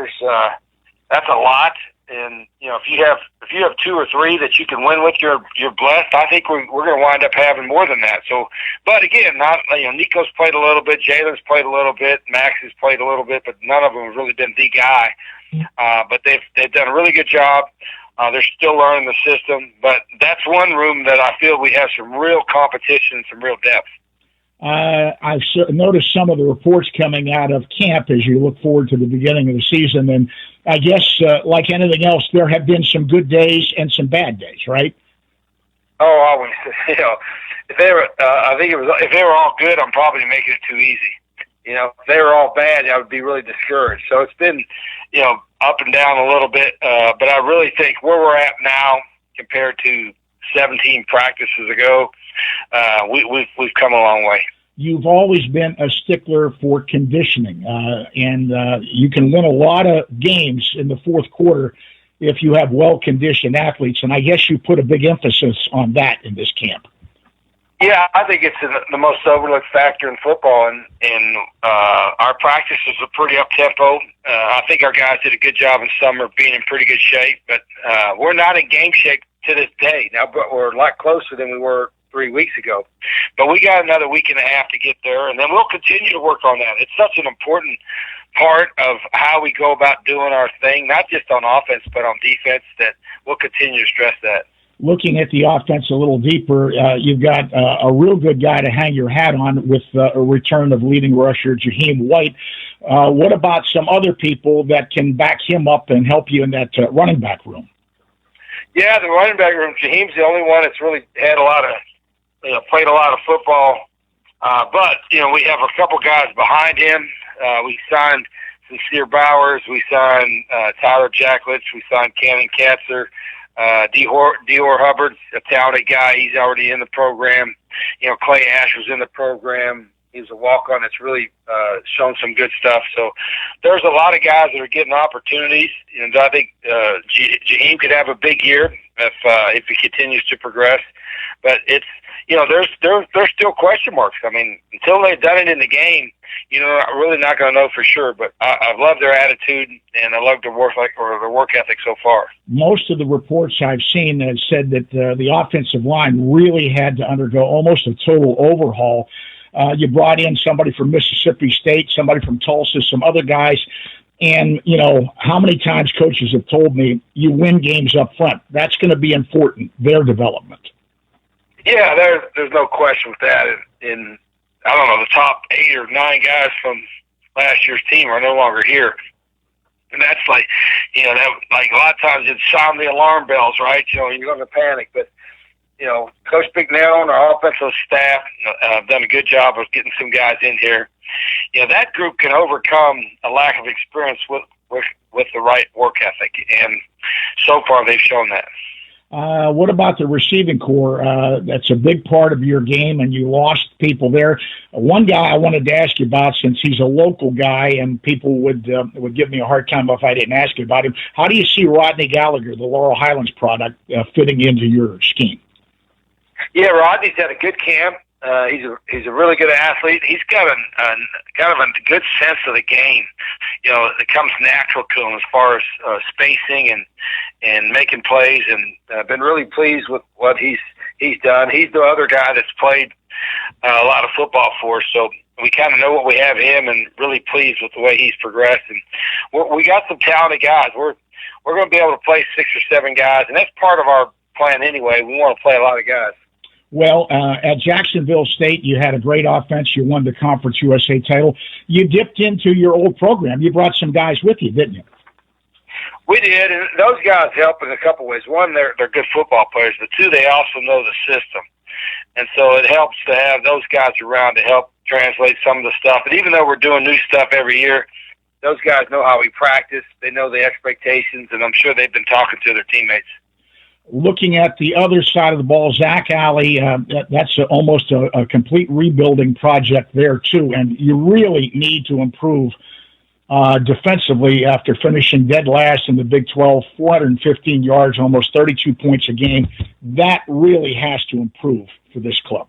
that's a lot. And if you have 2 or 3 that you can win with, you're blessed. I think we're going to wind up having more than that. So, but again, Nico's played a little bit, Jalen's played a little bit, Max has played a little bit, but none of them have really been the guy. But they've done a really good job. They're still learning the system, but that's one room that I feel we have some real competition, some real depth. I've noticed some of the reports coming out of camp as you look forward to the beginning of the season, and I guess, like anything else, there have been some good days and some bad days, right? Oh, always. If they were all good, I'm probably making it too easy. If they were all bad, I would be really discouraged. So it's been, up and down a little bit. But I really think where we're at now compared to 17 practices ago, we've come a long way. You've always been a stickler for conditioning, and you can win a lot of games in the fourth quarter if you have well-conditioned athletes, and I guess you put a big emphasis on that in this camp. Yeah, I think it's the most overlooked factor in football, and our practices are pretty up-tempo. I think our guys did a good job in summer of being in pretty good shape, but we're not in game shape to this day now, but we're a lot closer than we were 3 weeks ago. But we got another week and a half to get there, and then we'll continue to work on that. It's such an important part of how we go about doing our thing, not just on offense, but on defense, that we'll continue to stress that. Looking at the offense a little deeper, you've got a real good guy to hang your hat on with a return of leading rusher Jaheim White. What about some other people that can back him up and help you in that running back room? Yeah, the running back room, Jaheim's the only one that's really had a lot of played a lot of football. But we have a couple guys behind him. We signed Sincere Bowers. We signed Tyler Jacklitz. We signed Cannon Katzer. Dior Hubbard's a talented guy. He's already in the program. Clay Ash was in the program. He was a walk-on that's really shown some good stuff. So there's a lot of guys that are getting opportunities, and I think Jaheim could have a big year if he continues to progress. But it's there's still question marks. I mean, until they've done it in the game, I'm really not going to know for sure. But I've loved their attitude, and I love their work ethic so far. Most of the reports I've seen have said that the offensive line really had to undergo almost a total overhaul. You brought in somebody from Mississippi State, somebody from Tulsa, some other guys. And, how many times coaches have told me you win games up front. That's going to be important, their development. Yeah, there's no question with that. And I don't know, the top 8 or 9 guys from last year's team are no longer here. And that's like, like a lot of times it sound the alarm bells, right? You're going to panic. But, Coach Bignell and our offensive staff have done a good job of getting some guys in here. That group can overcome a lack of experience with the right work ethic. And so far they've shown that. What about the receiving core? That's a big part of your game, and you lost people there. One guy I wanted to ask you about, since he's a local guy, and people would give me a hard time if I didn't ask you about him. How do you see Rodney Gallagher, the Laurel Highlands product, fitting into your scheme? Yeah, Rodney's had a good camp. He's a really good athlete. He's got kind of a good sense of the game. It comes natural to him as far as spacing and making plays. And I've been really pleased with what he's done. He's the other guy that's played a lot of football for us, so we kind of know what we have him, and really pleased with the way he's progressed. And we got some talented guys. We're going to be able to play 6 or 7 guys, and that's part of our plan anyway. We want to play a lot of guys. Well, at Jacksonville State, you had a great offense. You won the Conference USA title. You dipped into your old program. You brought some guys with you, didn't you? We did, and those guys help in a couple ways. One, they're good football players, but 2, they also know the system. And so it helps to have those guys around to help translate some of the stuff. And even though we're doing new stuff every year, those guys know how we practice. They know the expectations, and I'm sure they've been talking to their teammates. Looking at the other side of the ball, Zach Alley, that's almost a complete rebuilding project there, too. And you really need to improve defensively after finishing dead last in the Big 12, 415 yards, almost 32 points a game. That really has to improve for this club.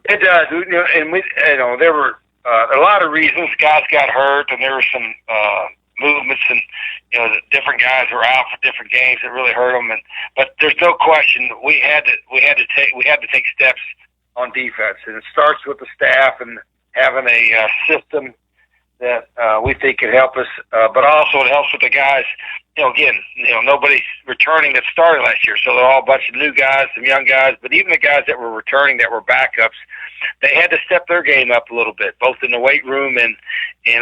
It does. And there were a lot of reasons. Guys got hurt, and there were some movements, and different guys were out for different games that really hurt them. But there's no question we had to take steps on defense, and it starts with the staff and having a system that we think can help us. But also it helps with the guys. Nobody's returning that started last year, so they're all a bunch of new guys, some young guys. But even the guys that were returning that were backups, they had to step their game up a little bit, both in the weight room and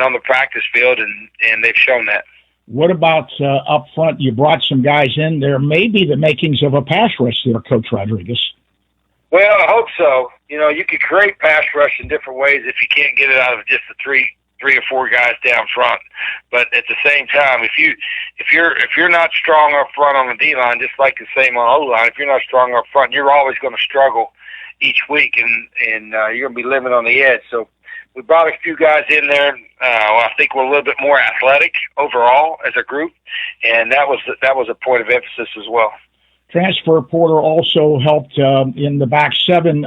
on the practice field, and they've shown that. What about up front? You brought some guys in. There may be the makings of a pass rush there, Coach Rodriguez. Well, I hope so. You could create pass rush in different ways if you can't get it out of just the three or four guys down front. But at the same time, if you're not strong up front on the D line, just like the same on O line, if you're not strong up front, you're always going to struggle each week, and you're going to be living on the edge. So we brought a few guys in there. I think we're a little bit more athletic overall as a group, and that was a point of emphasis as well. Transfer portal also helped in the back seven,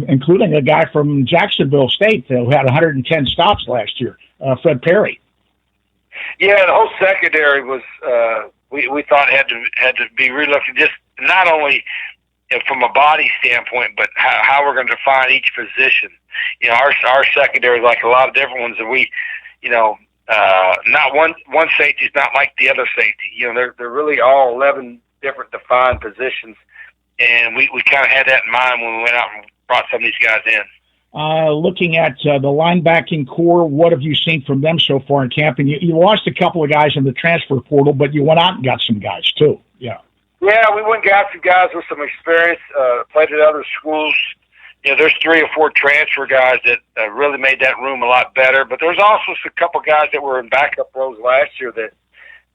including a guy from Jacksonville State who had 110 stops last year, Fred Perry. Yeah, the whole secondary was we thought had to be relooked, just not only from a body standpoint, but how we're going to define each position. Our secondary is like a lot of different ones, and we, not one safety is not like the other safety. They're really all 11 different defined positions, and we kind of had that in mind when we went out and brought some of these guys in. Looking at the linebacking core, what have you seen from them so far in camp? And you lost a couple of guys in the transfer portal, but you went out and got some guys too. Yeah, we went and got some guys with some experience, played at other schools, there's 3 or 4 transfer guys that really made that room a lot better. But there's also a couple guys that were in backup roles last year that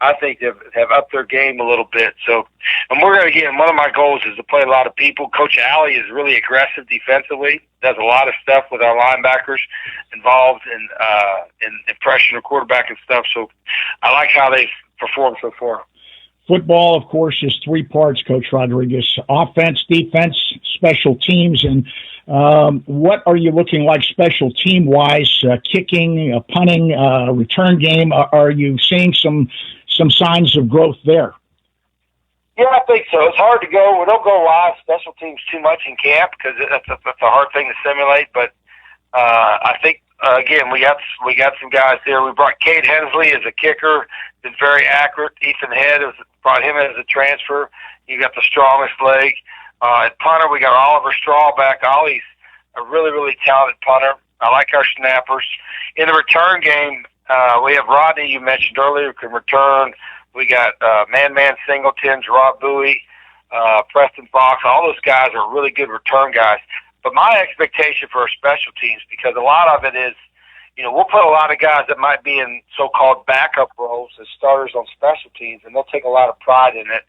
I think have upped their game a little bit. So, and we're going to get, one of my goals is to play a lot of people. Coach Alley is really aggressive defensively, does a lot of stuff with our linebackers involved in pressure and quarterback and stuff. So I like how they've performed so far. Football, of course, is 3 parts, Coach Rodriguez: offense, defense, special teams. And what are you looking like special team-wise, kicking, punting, return game? Are you seeing some signs of growth there? Yeah, I think so. It's hard to go. We don't go live special teams too much in camp because that's a hard thing to simulate. But I think, again, we got some guys there. We brought Cade Hensley as a kicker. Been very accurate. Ethan Head brought him as a transfer. He got the strongest leg. At punter, we got Oliver Straw back. Ollie's a really, really talented punter. I like our snappers. In the return game, we have Rodney, you mentioned earlier, who can return. We got Man Singletons, Rob Bowie, Preston Fox. All those guys are really good return guys. But my expectation for our special teams, because a lot of it is, we'll put a lot of guys that might be in so-called backup roles as starters on special teams, and they'll take a lot of pride in it.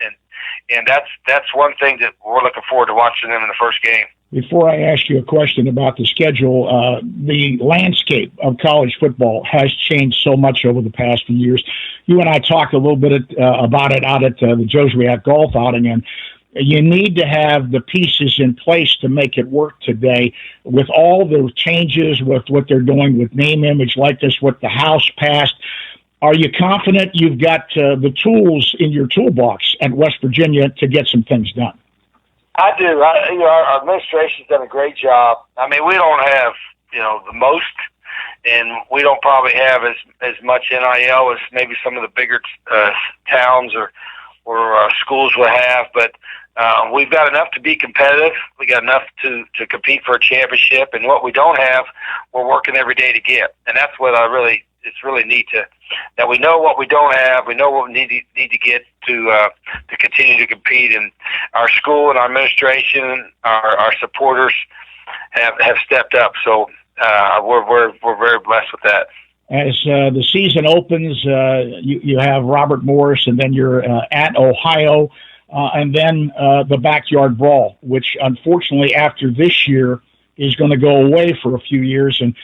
And that's one thing that we're looking forward to watching them in the first game. Before I ask you a question about the schedule, the landscape of college football has changed so much over the past few years. You and I talked a little bit about it out at the Joswiak Golf outing, and you need to have the pieces in place to make it work today with all the changes, with what they're doing with name, image, likeness, what the House passed. Are you confident you've got the tools in your toolbox at West Virginia to get some things done? I do. Our administration's done a great job. I mean, we don't have, the most, and we don't probably have as much NIL as maybe some of the bigger towns or schools will have, but we've got enough to be competitive. We got enough to compete for a championship, and what we don't have, we're working every day to get. And that's what it's really neat that we know what we don't have. We know what we need to get to continue to compete. And our school and our administration, our supporters have stepped up. So we're very blessed with that. As the season opens, you have Robert Morris, and then you're at Ohio, and then the Backyard Brawl, which unfortunately after this year is going to go away for a few years. And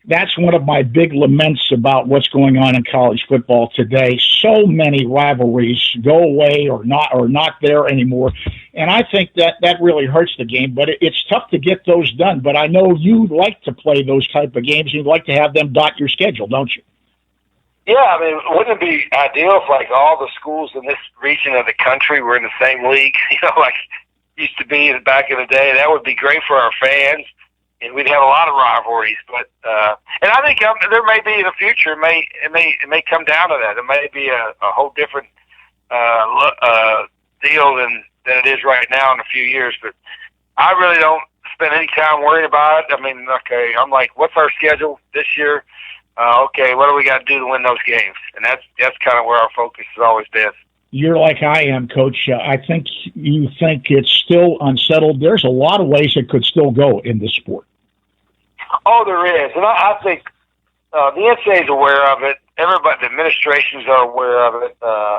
that's one of my big laments about what's going on in college football today. So many rivalries go away or not there anymore. And I think that really hurts the game, but it's tough to get those done. But I know you like to play those type of games. You'd like to have them dot your schedule, don't you? Yeah, I mean, wouldn't it be ideal if like all the schools in this region of the country were in the same league, like used to be back in the day? That would be great for our fans. And we'd have a lot of rivalries, but and I think there may be in the future. It may come down to that. It may be a whole different deal than it is right now in a few years. But I really don't spend any time worrying about it. I mean, okay, I'm like, what's our schedule this year? Okay, what do we got to do to win those games? And that's kind of where our focus has always been. You're like I am, Coach. I think you think it's still unsettled. There's a lot of ways it could still go in this sport. Oh, there is. And I think the NCAA is aware of it. Everybody, the administrations are aware of it.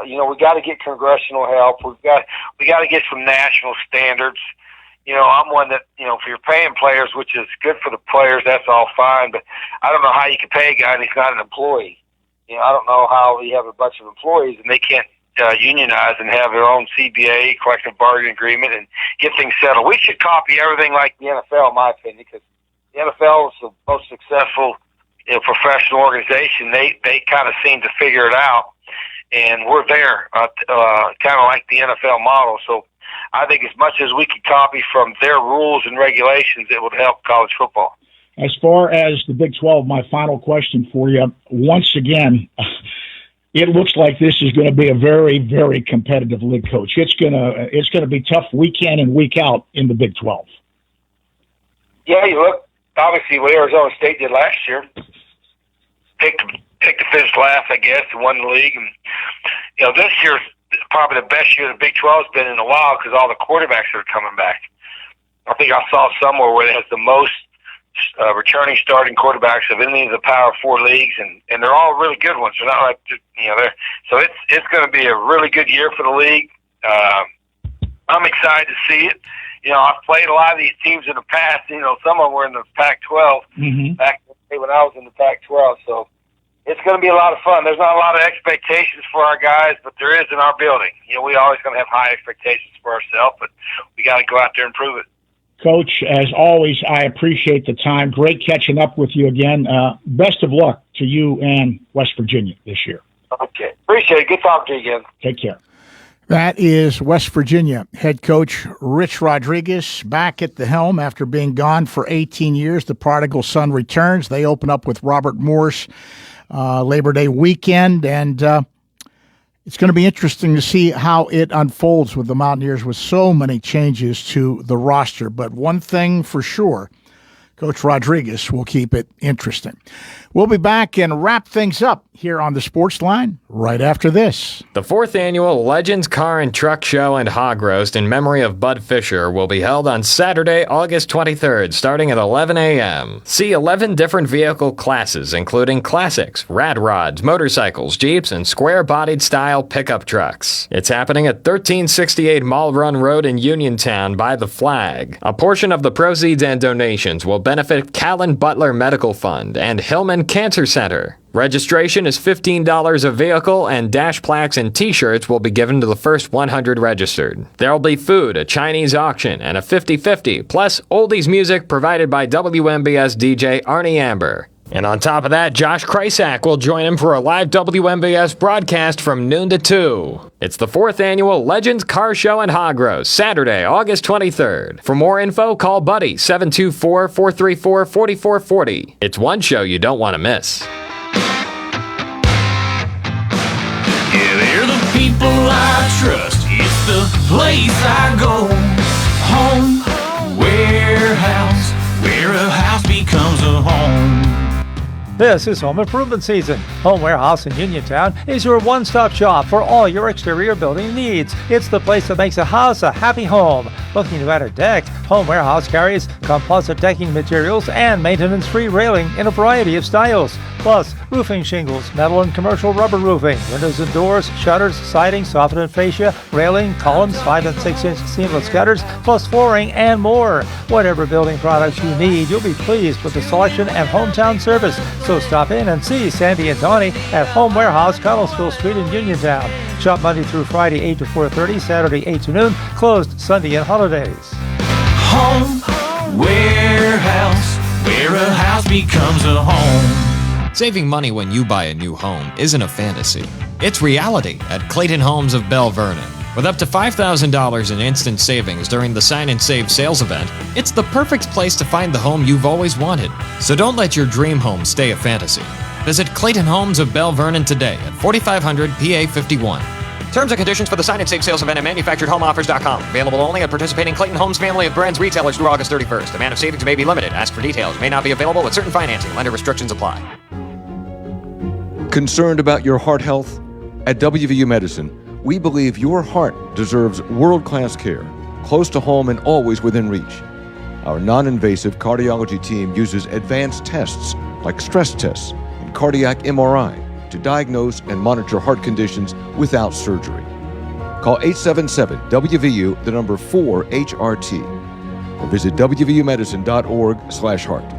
We got to get congressional help. We got to get some national standards. I'm one that, if you're paying players, which is good for the players, that's all fine. But I don't know how you can pay a guy and he's not an employee. I don't know how you have a bunch of employees and they can't unionize and have their own CBA, collective bargaining agreement, and get things settled. We should copy everything like the NFL, in my opinion, because the NFL is the most successful professional organization. They kind of seem to figure it out, and we're there, kind of like the NFL model. So I think as much as we can copy from their rules and regulations, it would help college football. As far as the Big 12, my final question for you, once again, it looks like this is going to be a very, very competitive league, Coach. It's going to be tough week in and week out in the Big 12. Yeah, you look, obviously what Arizona State did last year, picked to finish last, I guess, and won the league. And this year's probably the best year the Big 12 has been in a while because all the quarterbacks are coming back. I think I saw somewhere where it has the most returning starting quarterbacks of any of the Power 4 leagues, and they're all really good ones. They're not like, so it's going to be a really good year for the league. I'm excited to see it. I've played a lot of these teams in the past. Some of them were in the Pac-12 back when I was in the Pac-12. So it's going to be a lot of fun. There's not a lot of expectations for our guys, but there is in our building. We always going to have high expectations for ourselves, but we got to go out there and prove it. Coach, as always, I appreciate the time. Great catching up with you again. Best of luck to you and West Virginia this year. Okay. Appreciate it. Good talking to you again. Take care. That is West Virginia head coach Rich Rodriguez back at the helm after being gone for 18 years. The prodigal son returns. They open up with Robert Morris Labor Day weekend, and it's going to be interesting to see how it unfolds with the Mountaineers with so many changes to the roster. But one thing for sure, Coach Rodriguez will keep it interesting. We'll be back and wrap things up here on the Sports Line right after this. The 4th annual Legends Car and Truck Show and Hog Roast in memory of Bud Fisher will be held on Saturday, August 23rd, starting at 11 a.m. See 11 different vehicle classes, including classics, rad rods, motorcycles, Jeeps, and square-bodied style pickup trucks. It's happening at 1368 Mall Run Road in Uniontown by the Flag. A portion of the proceeds and donations will benefit Callan Butler Medical Fund and Hillman Cancer Center. Registration is $15 a vehicle, and dash plaques and T-shirts will be given to the first 100 registered. There will be food, a Chinese auction, and a 50-50, plus oldies music provided by WMBS DJ Arnie Amber. And on top of that, Josh Krysak will join him for a live WMBS broadcast from noon to 2. It's the 4th annual Legends Car Show and Hog Roast, Saturday, August 23rd. For more info, call Buddy, 724-434-4440. It's one show you don't want to miss. Yeah, they're the people I trust. It's the place I go. Home Warehouse, where a house becomes a home. This is home improvement season. Home Warehouse in Uniontown is your one-stop shop for all your exterior building needs. It's the place that makes a house a happy home. Looking to add a deck? Home Warehouse carries composite decking materials and maintenance-free railing in a variety of styles. Plus, roofing shingles, metal and commercial rubber roofing, windows and doors, shutters, siding, soffit and fascia, railing, columns, 5 and 6-inch seamless gutters, plus flooring and more. Whatever building products you need, you'll be pleased with the selection and hometown service. So stop in and see Sandy and Donnie at Home Warehouse, Connellsville Street in Uniontown. Shop Monday through Friday 8 to 4:30, Saturday 8 to noon, closed Sunday and holidays. Home Warehouse, where a house becomes a home. Saving money when you buy a new home isn't a fantasy. It's reality at Clayton Homes of Bell Vernon. With up to $5,000 in instant savings during the Sign and Save sales event, it's the perfect place to find the home you've always wanted. So don't let your dream home stay a fantasy. Visit Clayton Homes of Bell Vernon today at 4500 PA 51. Terms and conditions for the Sign and Save sales event at manufacturedhomeoffers.com. Available only at participating Clayton Homes family of brands retailers through August 31st. Amount of savings may be limited. Ask for details. May not be available with certain financing. Lender restrictions apply. Concerned about your heart health? At WVU Medicine, we believe your heart deserves world-class care, close to home and always within reach. Our non-invasive cardiology team uses advanced tests like stress tests and cardiac MRI to diagnose and monitor heart conditions without surgery. Call 877-WVU, the number 4HRT, or visit wvumedicine.org/heart.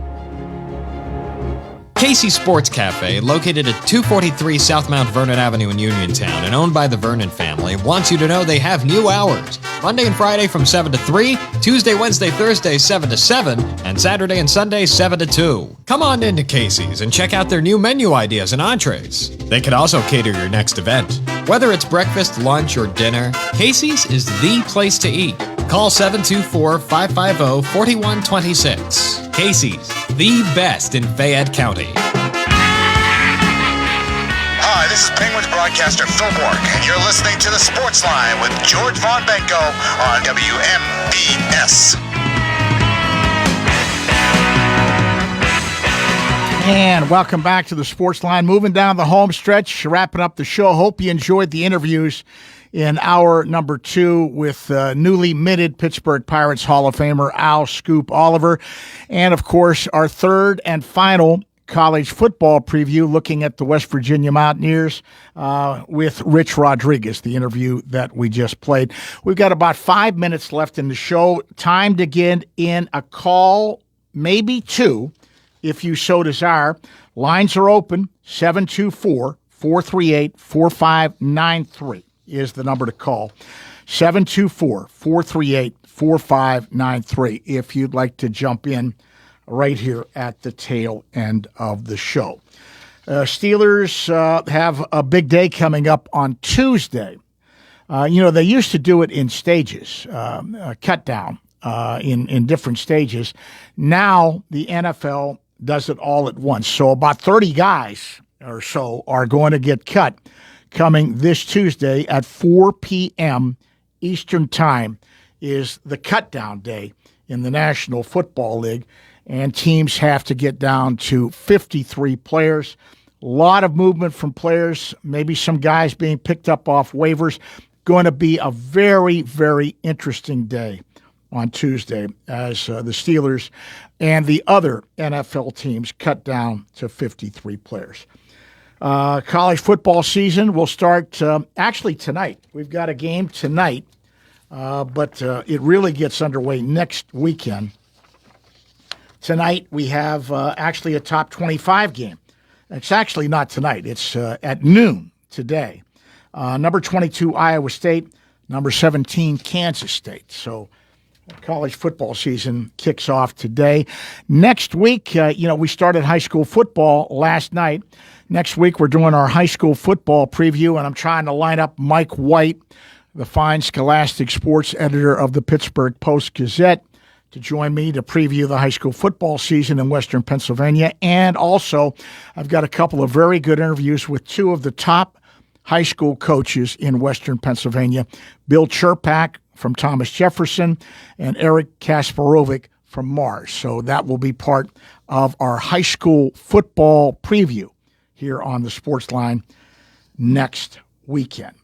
Casey's Sports Cafe, located at 243 South Mount Vernon Avenue in Uniontown and owned by the Vernon family, wants you to know they have new hours. Monday and Friday from 7 to 3, Tuesday, Wednesday, Thursday 7 to 7, and Saturday and Sunday 7 to 2. Come on into Casey's and check out their new menu ideas and entrees. They can also cater your next event. Whether it's breakfast, lunch, or dinner, Casey's is the place to eat. Call 724-550-4126. Casey's, the best in Fayette County. Hi, this is Penguins broadcaster Phil Bork, and you're listening to the Sports Line with George Von Benko on WMBS. And welcome back to the Sports Line. Moving down the home stretch, wrapping up the show. Hope you enjoyed the interviews in hour number 2 with newly minted Pittsburgh Pirates Hall of Famer Al Scoop Oliver. And, of course, our third and final college football preview looking at the West Virginia Mountaineers with Rich Rodriguez, the interview that we just played. We've got about 5 minutes left in the show. Time to get in a call, maybe 2, if you so desire. Lines are open. 724-438-4593 is the number to call. 724-438-4593 if you'd like to jump in right here at the tail end of the show. Steelers have a big day coming up on Tuesday. They used to do it in stages, cut down in different stages. Now the NFL does it all at once. So about 30 guys or so are going to get cut coming this Tuesday at 4 p.m. Eastern Time is the cut down day in the National Football League. And teams have to get down to 53 players. A lot of movement from players, maybe some guys being picked up off waivers. Going to be a very, very interesting day on Tuesday as the Steelers and the other NFL teams cut down to 53 players. College football season will start actually tonight. We've got a game tonight, but it really gets underway next weekend. Tonight, we have actually a top 25 game. It's actually not tonight. It's at noon today. Number 22, Iowa State. Number 17, Kansas State. So college football season kicks off today. Next week, we started high school football last night. Next week, we're doing our high school football preview, and I'm trying to line up Mike White, the fine Scholastic sports editor of the Pittsburgh Post-Gazette, to join me to preview the high school football season in Western Pennsylvania. And also, I've got a couple of very good interviews with 2 of the top high school coaches in Western Pennsylvania, Bill Cherpak from Thomas Jefferson and Eric Kasparovic from Mars. So that will be part of our high school football preview here on the Sportsline next weekend.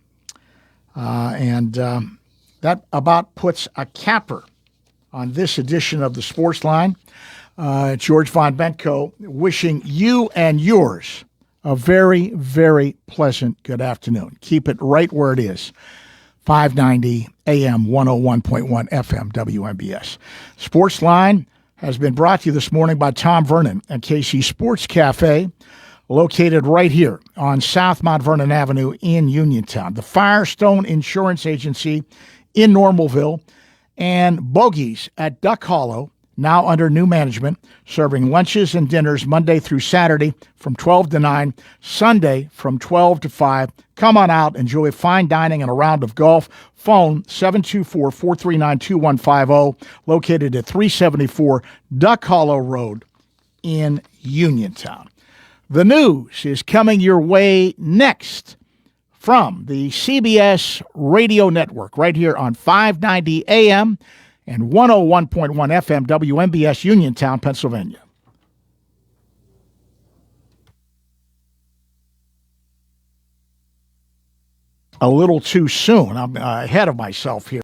That about puts a capper on this edition of the Sportsline. George Von Benko wishing you and yours a very, very pleasant good afternoon. Keep it right where it is. 590 AM, 101.1 FM, WMBS. Sportsline has been brought to you this morning by Tom Vernon and KC Sports Cafe, located right here on South Mount Vernon Avenue in Uniontown. The Firestone Insurance Agency in Normalville, and Bogies at Duck Hollow, now under new management, serving lunches and dinners Monday through Saturday from 12 to 9, Sunday from 12 to 5. Come on out, enjoy fine dining and a round of golf. Phone 724-439-2150, located at 374 Duck Hollow Road in Uniontown. The news is coming your way next from the CBS Radio Network right here on 590 AM and 101.1 FM WMBS Uniontown, Pennsylvania. A little too soon. I'm ahead of myself here.